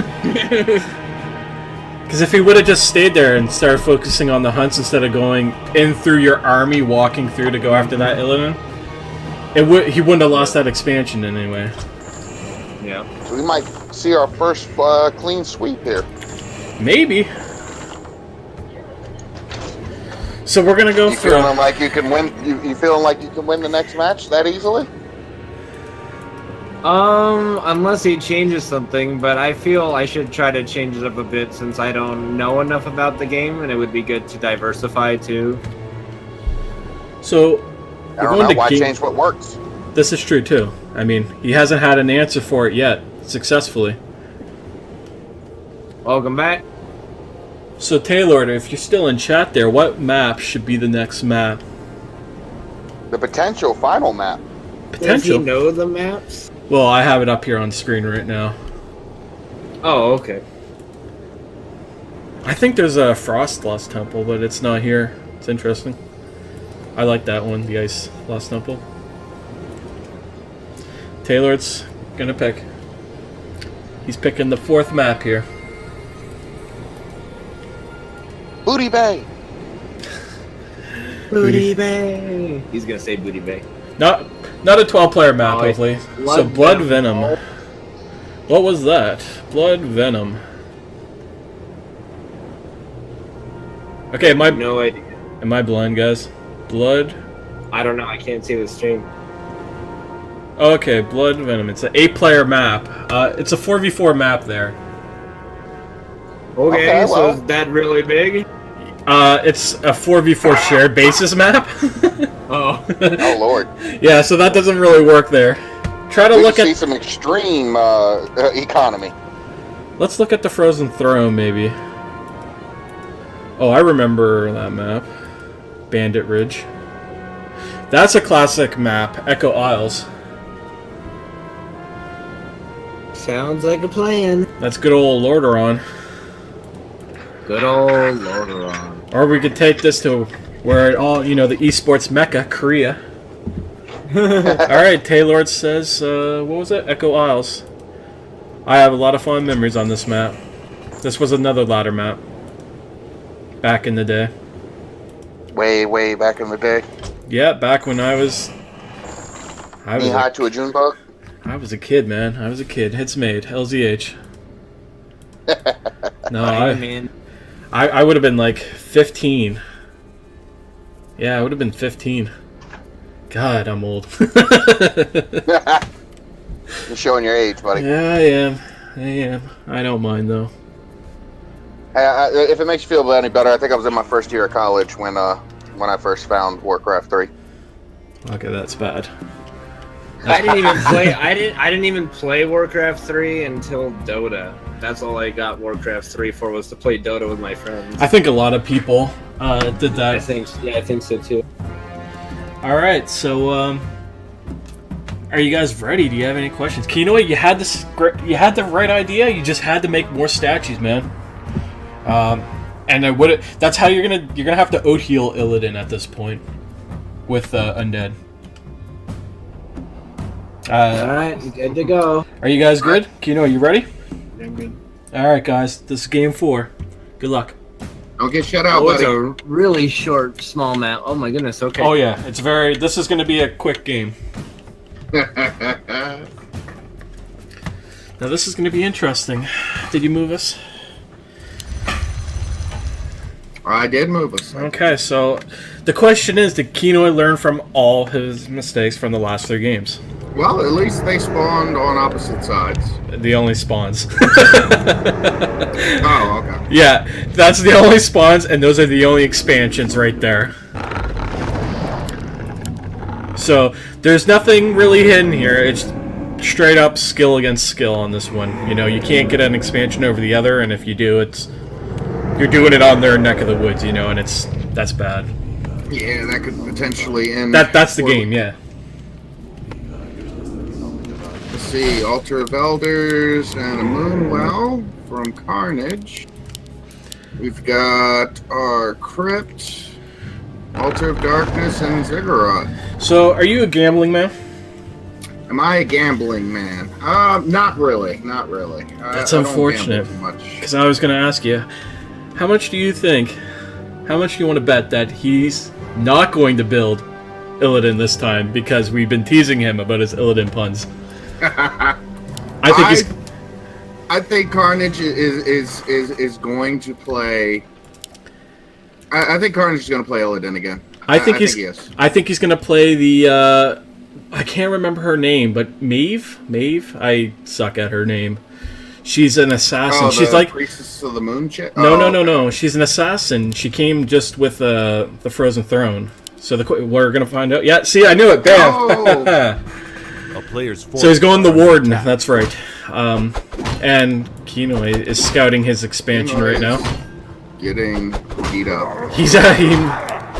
Because if he would have just stayed there and started focusing on the hunts instead of going in through your army, walking through to go after that Illidan, he wouldn't have lost that expansion in any way. Yeah. So we might see our first clean sweep here. Maybe. So we're gonna go You for. feeling like you can win? You feeling like you can win the next match that easily? Unless he changes something, but I feel I should try to change it up a bit since I don't know enough about the game, and it would be good to diversify too. So I we're don't going know. to Why game. change what works? This is true too. I mean, he hasn't had an answer for it yet successfully. Welcome back. So Taylor, if you're still in chat there, what map should be the next map? The potential final map. Does he Potential. know the maps? Well, I have it up here on screen right now. Oh, okay. I think there's a Frost Lost Temple, but it's not here. It's interesting. I like that one, the Ice Lost Temple. Taylor's gonna pick. He's picking the 4th map here. Booty Bay. Booty Bay. He's gonna say Booty Bay. Not a 12-player map, Oh, hopefully. Blood So Blood Venom. Venom. What was that? Blood Venom. Okay, am No idea. I blind, guys? Blood. I don't know. I can't see the stream. Okay, Blood Venom. It's an 8-player map. It's a 4v4 map there. Okay, Okay, so well. is that really big? It's a 4v4 shared basis map. Oh. Oh Lord. Yeah, so that doesn't really work there. Try to We look can see at. some extreme economy. Let's look at the Frozen Throne, maybe. Oh, I remember that map. Bandit Ridge. That's a classic map. Echo Isles. Sounds like a plan. That's good old Lordaeron. Good old Lordaeron. Or we could take this to where it all, the esports mecca, Korea. Alright, Taylor says, what was it? Echo Isles. I have a lot of fond memories on this map. This was another ladder map. Back in the day. Way back in the day. Yeah, back when I was Knee high to a June bug. I was a kid, man. I was a kid. Hits made. LZH. No, Man. I would have been like 15. Yeah, I would have been 15. God, I'm old. You're showing your age, buddy. Yeah, I am. I don't mind, though. Hey, if it makes you feel any better, I think I was in my first year of college when I first found WarCraft 3. Okay, that's bad. I didn't even play. I didn't even play WarCraft 3 until Dota. That's all I got WarCraft 3 for, was to play Dota with my friends. I think a lot of people did that. I think so too. All right, so are you guys ready? Do you have any questions? Kinoy, you had the right idea. You just had to make more statues, man. And I would. That's how you're gonna have to out heal Illidan at this point with undead. Alright, good to go. Are you guys good? Kino, are you ready? I'm good. Alright, guys. This is game 4. Good luck. Don't get shut out, Oh, it's buddy. a really short, small map. Oh my goodness, okay. Oh, yeah. This is going to be a quick game. Now, this is going to be interesting. Did you move us? I did move us. Okay, so the question is, did Kinoy learn from all his mistakes from the last 3 games? Well, at least they spawned on opposite sides. The only spawns. Oh, okay. Yeah, that's the only spawns, and those are the only expansions right there. So, there's nothing really hidden here. It's straight up skill against skill on this one. You know, you can't get an expansion over the other, and if you do, you're doing it on their neck of the woods, you know, and that's bad. Yeah, that could potentially end. That's the game, yeah. Let's see, Altar of Elders and a Moonwell from Carnage. We've got our Crypt, Altar of Darkness, and Ziggurat. So, are you a gambling man? Am I a gambling man? Not really. That's I don't unfortunate. gamble much. Because I was going to ask you, how much do you want to bet that he's not going to build Illidan this time, because we've been teasing him about his Illidan puns? I think Carnage is going to play. I think Carnage is going to play Illidan again. I think he is. I think he's going to play the. I can't remember her name, but Maeve. I suck at her name. She's an assassin. Oh, She's like Priestess of the Moon chick. No. She's an assassin. She came just with the Frozen Throne. So we're gonna find out. Yeah, see, I knew it. Bam. A player's So he's going the Warden. That's right. And Kinoy is scouting his expansion right now. Getting beat up.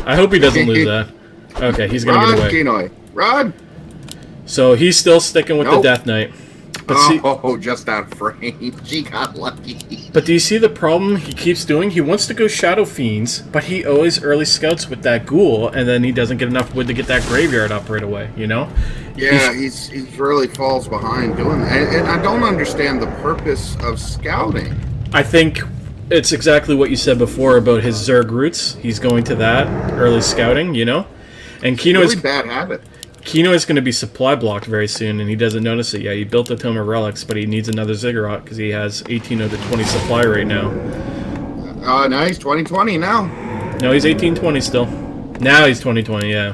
I hope he doesn't lose that. Okay, he's gonna get away. Kinoy, run! So he's still sticking with the Death Knight. But just out of frame. She got lucky. But do you see the problem he keeps doing? He wants to go Shadow Fiends, but he always early scouts with that Ghoul, and then he doesn't get enough wood to get that graveyard up right away, you know? Yeah, he's really falls behind doing that. And I don't understand the purpose of scouting. I think it's exactly what you said before about his Zerg roots. He's going to that early scouting, you know? And Kinoy's really bad habit. Kino is going to be supply blocked very soon, and he doesn't notice it yet. He built a Tome of Relics, but he needs another Ziggurat because he has 18 of the 20 supply right now. No, he's 2020 now. No, he's 1820 still. Now he's 2020, yeah.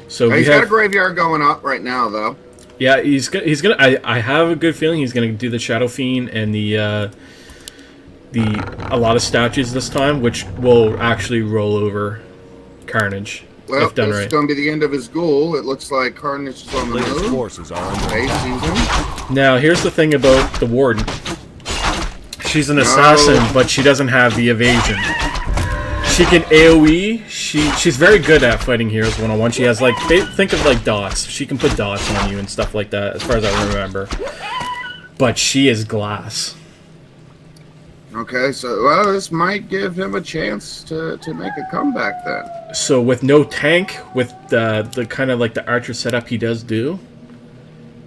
So He's got a graveyard going up right now, though. Yeah, he's gonna. I have a good feeling he's gonna do the Shadow Fiend and a lot of statues this time, which will actually roll over Carnage. Well, if done this right. is going to be the end of his Ghoul. It looks like Carnage is on the Player's move. forces are under Base season. Now, here's the thing about the Warden. She's an assassin, but she doesn't have the evasion. She can AoE. She's very good at fighting heroes one-on-one. She has, like, think of, like, dots. She can put dots on you and stuff like that, as far as I remember. But she is glass. Okay, so, well, this might give him a chance to make a comeback then. So with no tank, with the kind of like the archer setup he does do,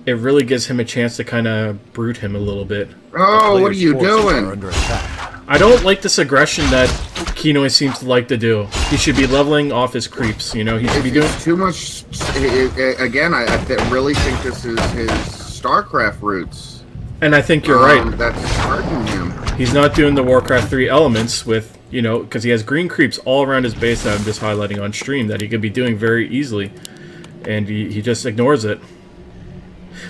it really gives him a chance to kind of brute him a little bit. Oh, what are you Player's forces are doing? under attack. I don't like this aggression that Kinoy seems to like to do. He should be leveling off his creeps, you know? He should be doing... Too much... Again, I really think this is his StarCraft roots. And I think you're right. That's hurting him. He's not doing the WarCraft 3 elements with You know, because he has green creeps all around his base that I'm just highlighting on stream that he could be doing very easily. And he just ignores it.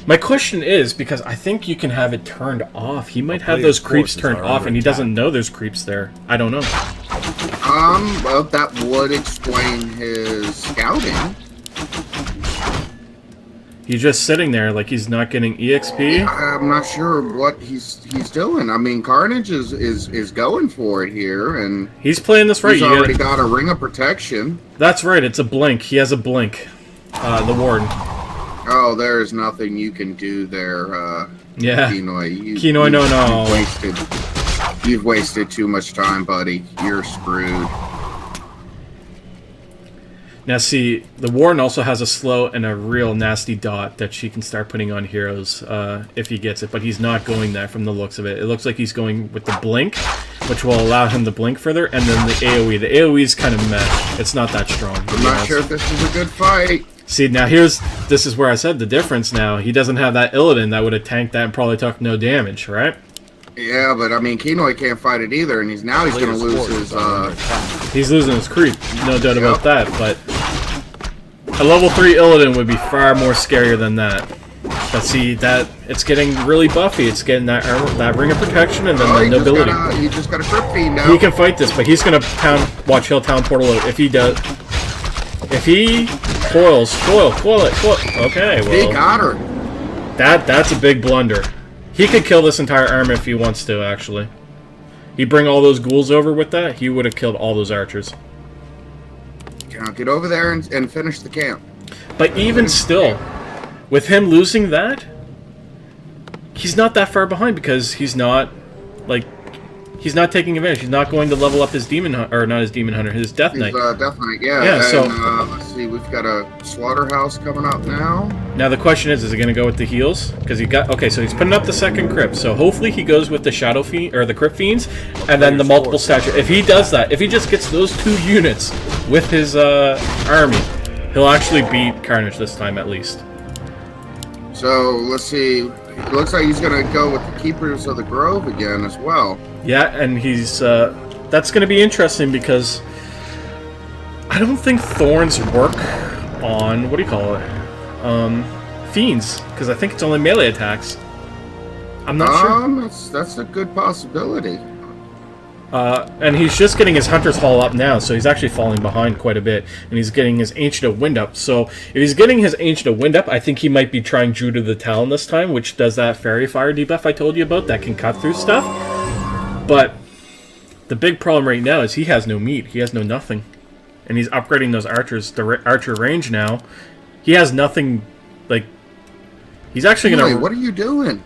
My question is, because I think you can have it turned off. He might have those creeps turned off and he doesn't know there's creeps there. I don't know. Well, that would explain his scouting. He's just sitting there like he's not getting EXP. I'm not sure what he's doing. I mean, CarNage is going for it here, and he's playing this right. He's already got a ring of protection. That's right. It's a blink. He has a blink. The warden. Oh, there's nothing you can do there. Yeah. Kinoy. Kinoy, no. You've wasted too much time, buddy. You're screwed. Now see, the Warden also has a slow and a real nasty dot that she can start putting on heroes if he gets it, but he's not going there from the looks of it. It looks like he's going with the blink, which will allow him to blink further, and then the AoE. The AoE is kind of meh. It's not that strong. I'm not sure if this is a good fight. See, now this is where I said the difference now. He doesn't have that Illidan that would have tanked that and probably took no damage, right? Yeah, but I mean, Kinoy can't fight it either, and he's going to lose his. He's losing his creep, no doubt about that. But a level 3 Illidan would be far more scarier than that. But see, that it's getting really buffy. It's getting that ring of protection and then the nobility. He just got a Crypt Fiend now. He can fight this, but he's gonna watch Hill Town Portal out. If he does, if he foil it. Okay, well, he got her. That's a big blunder. He could kill this entire army if he wants to, actually. He'd bring all those ghouls over with that, he would have killed all those archers. Now get over there and finish the camp. But even still, with him losing that, he's not that far behind because he's not, like, he's not taking advantage. He's not going to level up his demon, or not his demon hunter, his death knight. Death Knight, yeah. Yeah, and, so let's see, we've got a slaughterhouse coming up now. Now the question is he going to go with the heals? Because so he's putting up the second crypt. So hopefully he goes with the Shadow Fiend or the Crypt Fiends, and then the multiple statue. If he does that, if he just gets those 2 units with his army, he'll actually beat CarNage this time at least. So let's see. It looks like he's going to go with the Keepers of the Grove again as well. Yeah, and he's that's going to be interesting because I don't think Thorns work on, what do you call it? Fiends, because I think it's only melee attacks. I'm not sure. That's a good possibility. And he's just getting his Hunter's Hall up now, so he's actually falling behind quite a bit. And he's getting his Ancient of Wind up. So if he's getting his Ancient of Wind up, I think he might be trying Druid of the Talon this time, which does that Fairy Fire debuff I told you about that can cut through stuff. But the big problem right now is he has no meat. He has no nothing. And he's upgrading those archers, the archer range now. He has nothing, like, he's actually going to... What are you doing?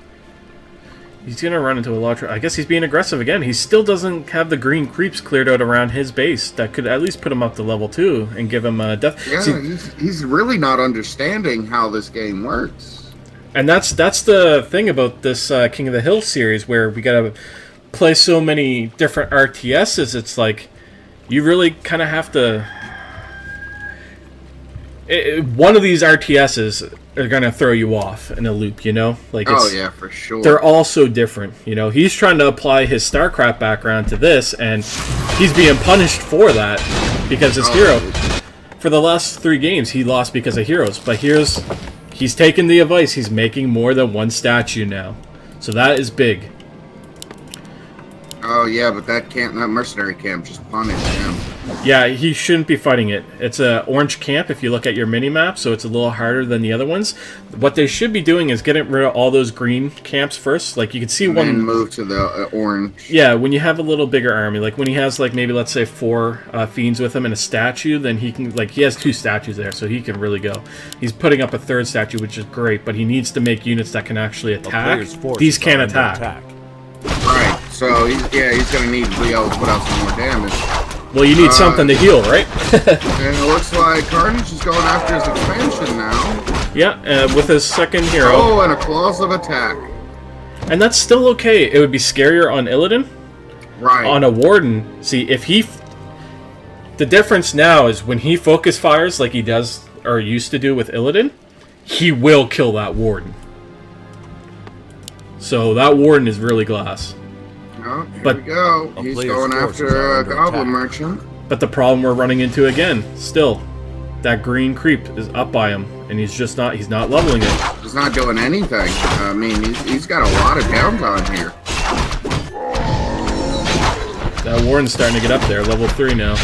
He's going to run into a lot of... I guess he's being aggressive again. He still doesn't have the green creeps cleared out around his base. That could at least put him up to level 2 and give him a death... Yeah, see, he's really not understanding how this game works. And that's the thing about this King of the Hill series, where we got to play so many different RTSs. It's like, you really kind of have to... one of these RTSs are going to throw you off in a loop, you know? Like, oh, yeah, for sure. They're all so different, you know? He's trying to apply his StarCraft background to this, and he's being punished for that because his hero... For the last 3 games, he lost because of heroes, but he's taken the advice. He's making more than 1 statue now. So that is big. Oh, yeah, but that mercenary camp just punished him. Yeah, he shouldn't be fighting it. It's a orange camp if you look at your mini-map, so it's a little harder than the other ones. What they should be doing is getting rid of all those green camps first. Like, you can see one... And move to the orange. Yeah, when you have a little bigger army. Like, when he has, like, maybe, let's say, 4 fiends with him and a statue, then he can... Like, he has 2 statues there, so he can really go. He's putting up a 3rd statue, which is great, but he needs to make units that can actually attack. These can't attack. Right, so he's going to need to be able to put out some more damage. Well, you need something to heal, right? And it looks like CarNage is going after his expansion now. Yeah, with his second hero. Oh, and a Claws of Attack. And that's still okay. It would be scarier on Illidan. Right. On a Warden, see, if he... The difference now is when he focus fires like he does, or used to do with Illidan, he will kill that Warden. So that Warden is really glass. Oh, here But- we go. A He's player's going forces after are a under goblin attack. merchant. But the problem we're running into again, still, that green creep is up by him, and he's not leveling it. He's not doing anything. I mean, he's got a lot of downtime here. That Warden's starting to get up there, level 3 now.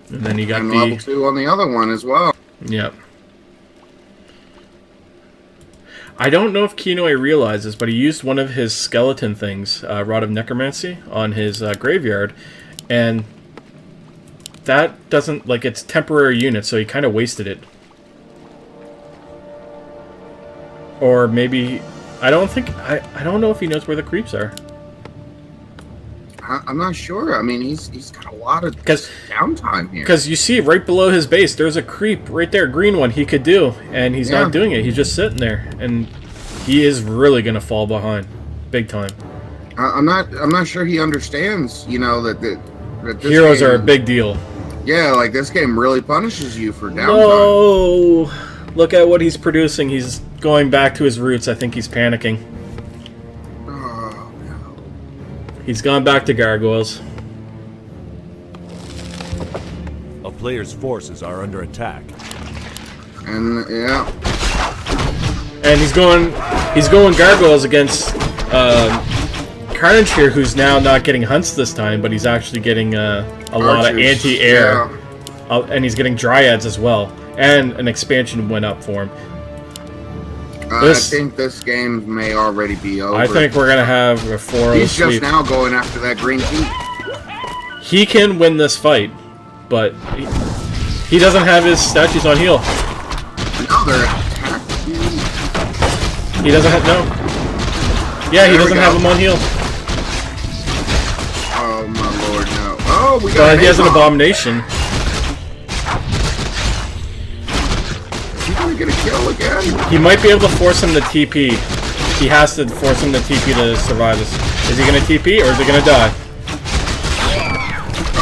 And then you got And the... level 2 on the other one as well. Yep. I don't know if Kinoy realizes, but he used one of his skeleton things, Rod of Necromancy, on his graveyard, and that doesn't, like, it's temporary unit, so he kind of wasted it. Or maybe, I don't know if he knows where the creeps are. I'm not sure. I mean, he's got a lot of downtime here. Because you see, right below his base, there's a creep right there, green one, he could do, and he's not doing it. He's just sitting there, and he is really gonna fall behind, big time. I'm not sure he understands. You know that this Heroes game, are a big deal. Yeah, like this game really punishes you for downtime. No! Look at what he's producing. He's going back to his roots. I think he's panicking. Oh, no. He's gone back to gargoyles. A player's forces are under attack. And yeah, And he's going gargoyles against Carnage here, who's now not getting hunts this time, but he's actually getting a lot of Archers, anti-air. And he's getting dryads as well. And an expansion went up for him. I think this game may already be over. I think we're going to have a 4-0 he's just sweep. now going after that green key. He can win this fight, but he doesn't have his statues on heal. Now they're attacking. He doesn't have no. Yeah, he There we doesn't go. have him on heal. Oh my lord, no! Oh, we got. But he has an abomination. Is he gonna get a kill again? He might be able to force him to TP. He has to force him to TP to survive this. Is he gonna TP or is he gonna die?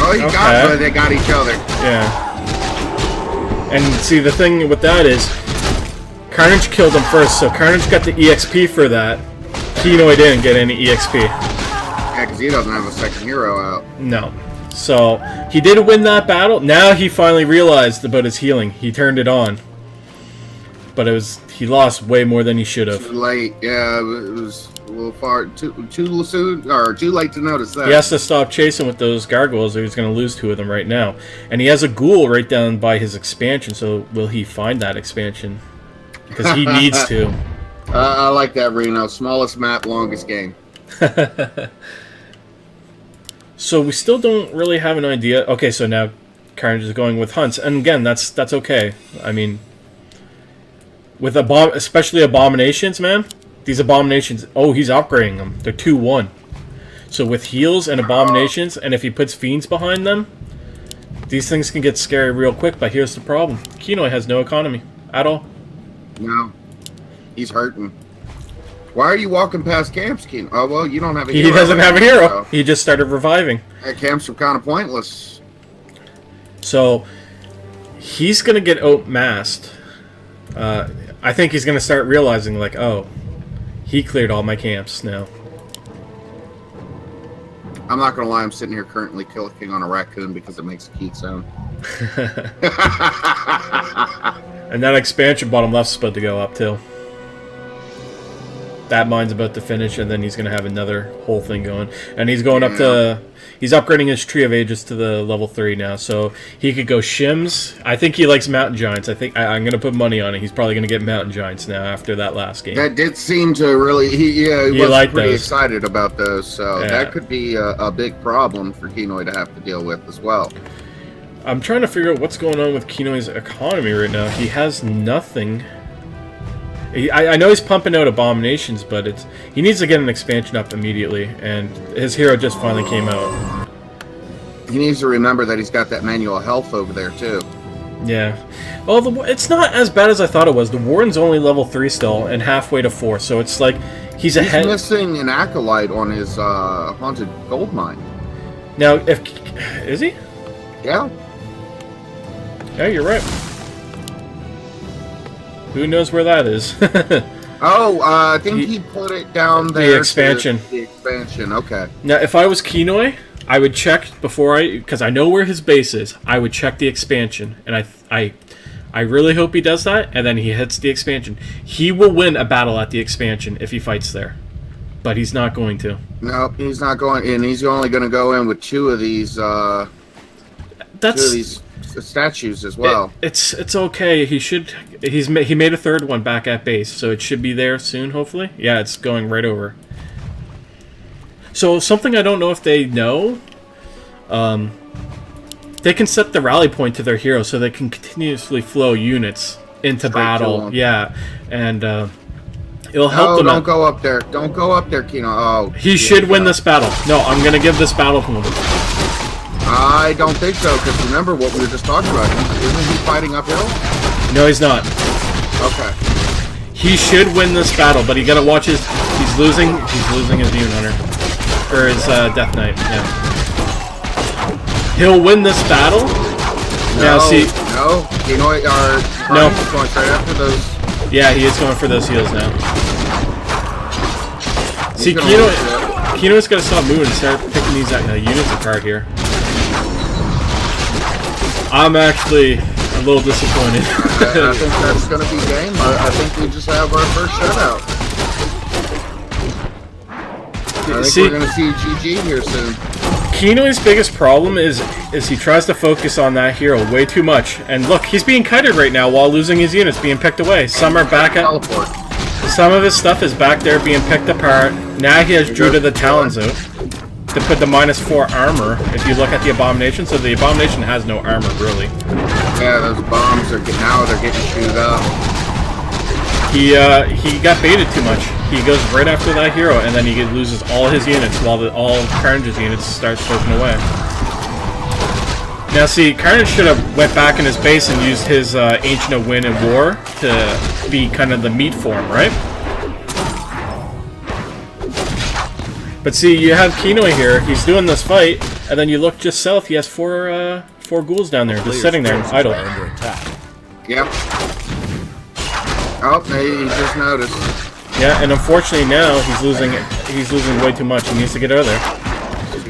Oh, he got. They got each other. Yeah. And see, the thing with that is, Carnage killed him first, so Carnage got the EXP for that. Kinoy didn't get any EXP. Yeah, because he doesn't have a second hero out. No. So, he did win that battle. Now he finally realized about his healing. He turned it on. But he lost way more than he should have. Too late. Yeah, it was a little far. Too soon, or too late to notice that. He has to stop chasing with those gargoyles or he's going to lose 2 of them right now. And he has a ghoul right down by his expansion, so will he find that expansion? Because he needs to. I like that, Reno. Smallest map, longest game. So we still don't really have an idea. Okay, so now Carnage is going with hunts. And again, that's okay. I mean, with especially abominations, man. These abominations, oh, he's upgrading them. They're 2-1. So with heals and abominations, and if he puts fiends behind them, these things can get scary real quick. But here's the problem. Kinoy has no economy at all. No. He's hurting. Why are you walking past camps, Keen? Oh, well, you don't have a hero. He doesn't have a hero. So. He just started reviving. Camps are kind of pointless. So he's going to get outmassed. I think he's going to start realizing, like, oh, he cleared all my camps now. I'm not going to lie. I'm sitting here currently clicking on a raccoon because it makes a cute sound. And that expansion bottom left's about to go up, too. That mine's about to finish, and then he's going to have another whole thing going. And he's going up to... He's upgrading his Tree of Ages to the level 3 now, so he could go Shims. I think he likes Mountain Giants. I'm going to put money on it. He's probably going to get Mountain Giants now after that last game. That did seem to really... He was pretty excited about those, so that could be a big problem for Kinoy to have to deal with as well. I'm trying to figure out what's going on with Kinoy's economy right now. He has nothing. I know he's pumping out abominations, but he needs to get an expansion up immediately, and his hero just finally came out. He needs to remember that he's got that manual health over there, too. Yeah. Well, it's not as bad as I thought it was. The Warden's only level 3 still, and halfway to 4, so it's like he's ahead. He's missing an Acolyte on his Haunted Gold Mine. Now, is he? Yeah. Yeah, you're right. Who knows where that is? Oh, I think he put it down there. The expansion. The expansion, okay. Now, if I was Kinoy, I would check because I know where his base is. I would check the expansion, and I really hope he does that, and then he hits the expansion. He will win a battle at the expansion if he fights there, but he's not going to. No, he's not going in. He's only going to go in with two of these statues as well. It's okay. He made a third one back at base, so it should be there soon, hopefully. Yeah, it's going right over. So something I don't know if they know, they can set the rally point to their hero so they can continuously flow units into Straight battle. Yeah, and it'll help them. Don't go up there. Don't go up there, Kino. Oh, he should win this battle. No, I'm gonna give this battle to him. I don't think so, because remember what we were just talking about. Isn't he fighting uphill? No, he's not. Okay. He should win this battle, but you gotta watch his. He's losing his Demon Hunter. Or his Death Knight, yeah. He'll win this battle. Now see. No, Kinoy No. He's going straight after those. Yeah, he is going for those heals now. See, Kinoy's got to stop moving and start picking these units apart here. I'm actually a little disappointed. I think that's going to be game. I think we just have our first shutout. I think we're going to see GG here soon. Kinoy's biggest problem is he tries to focus on that hero way too much. And look, he's being kited right now while losing his units, being picked away. Some are back at... Teleport. Some of his stuff is back there being picked apart. Now he has Drew to the Talons out to put the -4 armor, if you look at the Abomination. So the Abomination has no armor, really. Yeah, those bombs are they're getting chewed up. He got baited too much. He goes right after that hero, and then he loses all his units while all Carnage's units start smoking away. Now see, Carnage should have went back in his base and used his Ancient of Wind and War to be kind of the meat for him, right? But see, you have Kinoy here, he's doing this fight, and then you look just south, he has four ghouls down there, just sitting there idle. Under attack. Yep. Oh, he just noticed. Yeah, and unfortunately now he's losing way too much. He needs to get out of there.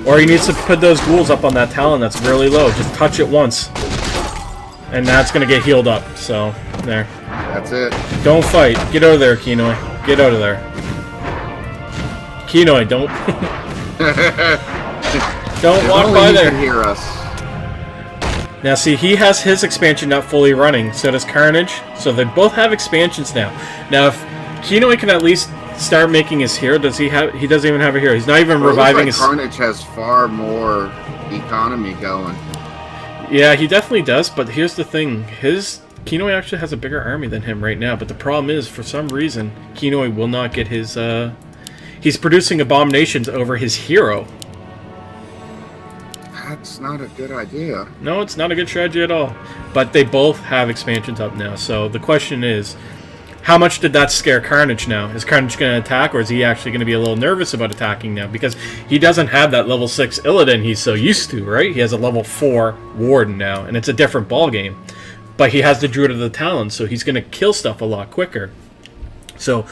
Or he needs to put those ghouls up on that Talon that's really low. Just touch it once. And that's gonna get healed up. So, there. That's it. Don't fight. Get out of there, Kinoy. Get out of there. Kinoy, don't don't walk by there. Can hear us. Now see, he has his expansion not fully running, so does Carnage. So they both have expansions now. Now if Kinoy can at least start making his hero, does he have? He doesn't even have a hero. He's not even reviving his... Carnage has far more economy going. Yeah, he definitely does, but here's the thing. Kinoy actually has a bigger army than him right now, but the problem is, for some reason, Kinoy will not get his... He's producing abominations over his hero. That's not a good idea. No, it's not a good strategy at all. But they both have expansions up now, so the question is, how much did that scare Carnage now? Is Carnage going to attack, or is he actually going to be a little nervous about attacking now? Because he doesn't have that level 6 Illidan he's so used to, right? He has a level 4 Warden now, and it's a different ballgame. But he has the Druid of the Talons, so he's going to kill stuff a lot quicker. So,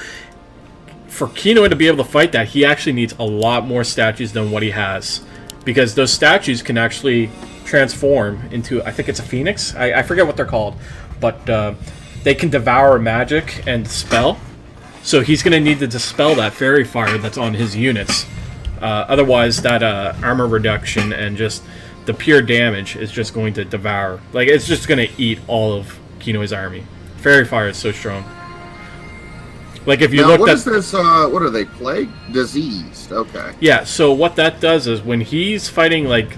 for Kinoy to be able to fight that, he actually needs a lot more statues than what he has. Because those statues can actually transform into, I think it's a phoenix? I forget what they're called. But they can devour magic and spell. So he's going to need to dispel that fairy fire that's on his units. Otherwise, that armor reduction and just the pure damage is just going to devour. Like, it's just going to eat all of Kinoy's army. Fairy fire is so strong. Like, if you look at... What is this, what are they, plague? Diseased, okay. Yeah, so what that does is when he's fighting, like,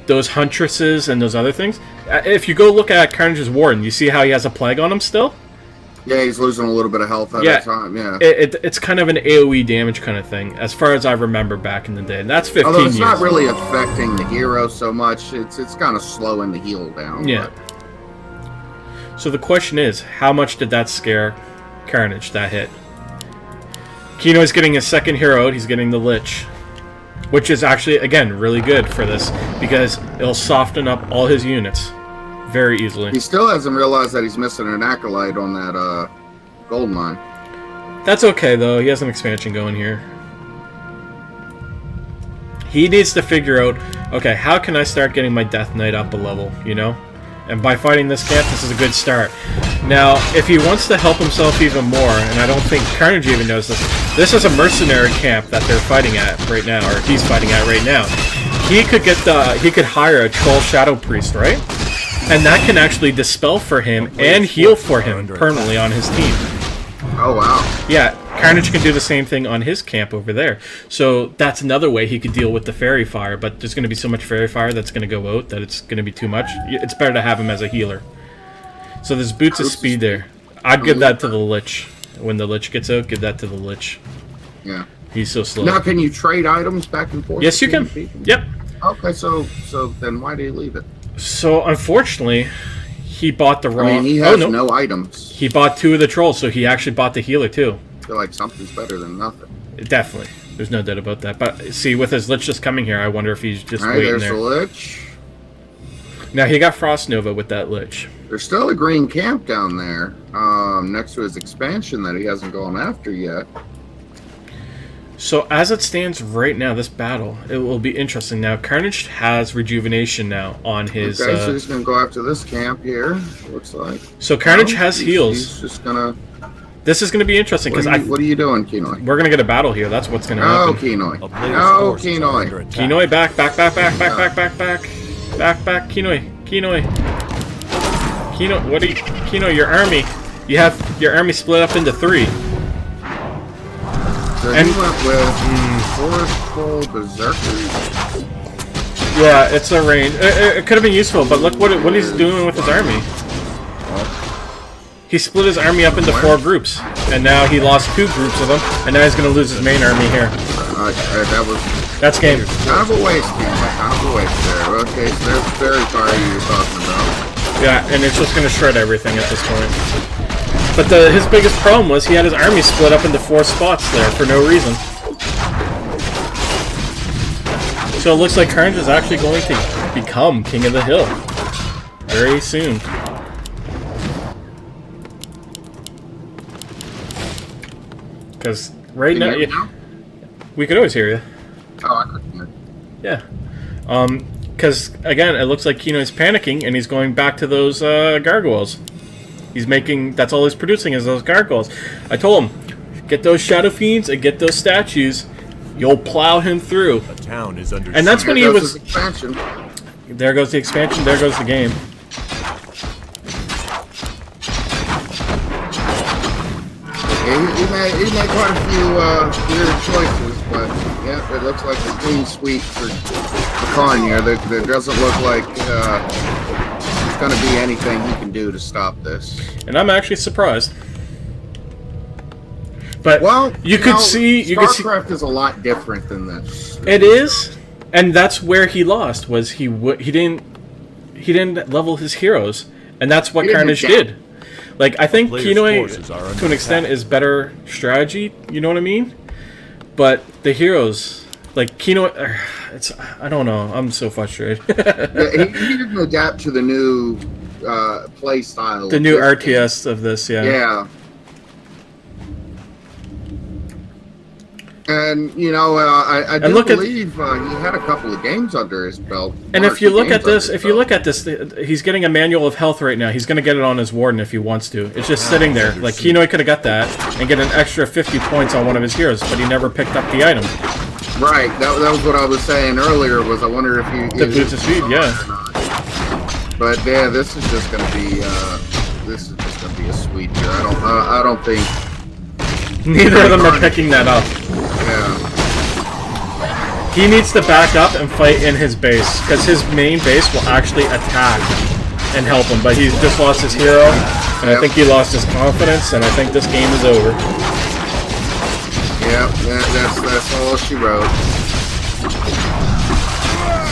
those huntresses and those other things, if you go look at Carnage's Warden, you see how he has a plague on him still? Yeah, he's losing a little bit of health at a time, yeah. It's kind of an AoE damage kind of thing, as far as I remember back in the day. And that's 15 years. Although it's not really affecting the hero so much, it's kind of slowing the heal down. Yeah. But. So the question is, how much did that scare Carnage, that hit? Kinoy's getting his second hero out, he's getting the Lich. Which is actually, again, really good for this, because it'll soften up all his units very easily. He still hasn't realized that he's missing an Acolyte on that gold mine. That's okay, though. He has an expansion going here. He needs to figure out, okay, how can I start getting my Death Knight up a level, you know? And by fighting this camp, this is a good start. Now, if he wants to help himself even more, and I don't think CarNage even knows this is a mercenary camp that they're fighting at right now, or he's fighting at right now. He could hire a Troll Shadow Priest, right? And that can actually dispel for him and heal for him permanently on his team. Oh, wow. Yeah, CarNage can do the same thing on his camp over there. So that's another way he could deal with the Fairy Fire, but there's going to be so much Fairy Fire that's going to go out that it's going to be too much. It's better to have him as a healer. So there's Boots of Speed there. I'd give that to the Lich. When the Lich gets out, give that to the Lich. Yeah. He's so slow. Now, can you trade items back and forth? Yes, you can. Yep. Okay, so then why do you leave it? So, unfortunately, he bought the wrong... I mean, he has no items. He bought 2 of the Trolls, so he actually bought the healer, too. I feel like something's better than nothing. Definitely. There's no doubt about that. But, see, with his Lich just coming here, I wonder if he's just waiting there's there. the Lich. Now, he got Frost Nova with that Lich. There's still a green camp down there, next to his expansion that he hasn't gone after yet. So, as it stands right now, this battle, it will be interesting. Now, CarNage has Rejuvenation now on his... Okay, so he's going to go after this camp here, looks like. So, CarNage has heals. He's just going to... This is going to be interesting, because What are you doing, Kinoy? we're going to get a battle here. That's what's going to happen. Kinoy. A player's No, forces are under Kinoy. attack. Kinoy, back, Kinoy. What are you... Kinoy, your army. You have your army split up into 3. So And- he went with Forceful Berserkers. Yeah, it's a range. It could have been useful, but look what he's doing with his army. He split his army up into 4 groups, and now he lost 2 groups of them, and now he's going to lose his main army here. That was That's game. kind of a waste, Kinoy. Kind of a waste there. Okay, so there's the Fairy Fire you were talking about. Yeah, and it's just going to shred everything at this point. But his biggest problem was he had his army split up into 4 spots there for no reason. So it looks like CarNage is actually going to become King of the Hill very soon. Because right Can now, you hear me now? we could always hear you. Oh, I couldn't hear. Yeah. Because, again, it looks like Kinoy's panicking, and he's going back to those gargoyles. He's making... That's all he's producing is those gargoyles. I told him, get those Shadow Fiends and get those statues. You'll plow him through. A town is under And that's siege. when he There goes was... his expansion. There goes the expansion, there goes the game. Yeah, he made quite a few weird choices, but yeah, it looks like a clean sweep for Kanye. There doesn't look like there's going to be anything he can do to stop this. And I'm actually surprised. But Well, you could see... StarCraft is a lot different than this. It is, and that's where he lost. Was he didn't level his heroes, and that's what He didn't CarNage adapt. did. Like I think Player's Kinoy, forces are under to an extent, attack. is better strategy. You know what I mean? But the heroes, like Kinoy, I don't know. I'm so frustrated. Yeah, he didn't adapt to the new play style. The of new this game. RTS of this, yeah. Yeah. And you know, I do look at- believe he had a couple of games under his belt. And one or if you two look games at this, under his if you belt. look at this, he's getting a manual of health right now. He's going to get it on his warden if he wants to. It's just sitting there. Like Kinoy could have got that and get an extra 50 points on one of his heroes, but he never picked up the item. Right, that was what I was saying earlier. Was I wonder if you The boots of speed, yeah. But yeah, this is just going to be a sweep here. I don't think. Neither of them are picking that up. Yeah. He needs to back up and fight in his base, because his main base will actually attack and help him, but he's just lost his hero, and I think he lost his confidence, and I think this game is over. Yeah, that's all she wrote.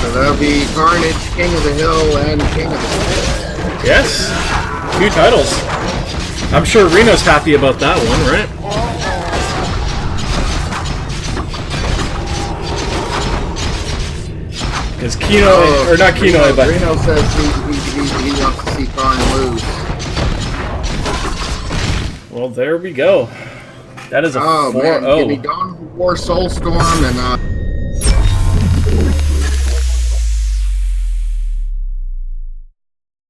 So that'll be CarNage, King of the Hill, and King of the Hill. Yes, 2 titles. I'm sure Reno's happy about that one, right? Because Kinoy, or not Kinoy, but Reno says he wants to see Karn lose. well, there we go. That is a Oh man, give me 4-0. Dawn of War, Soulstorm, and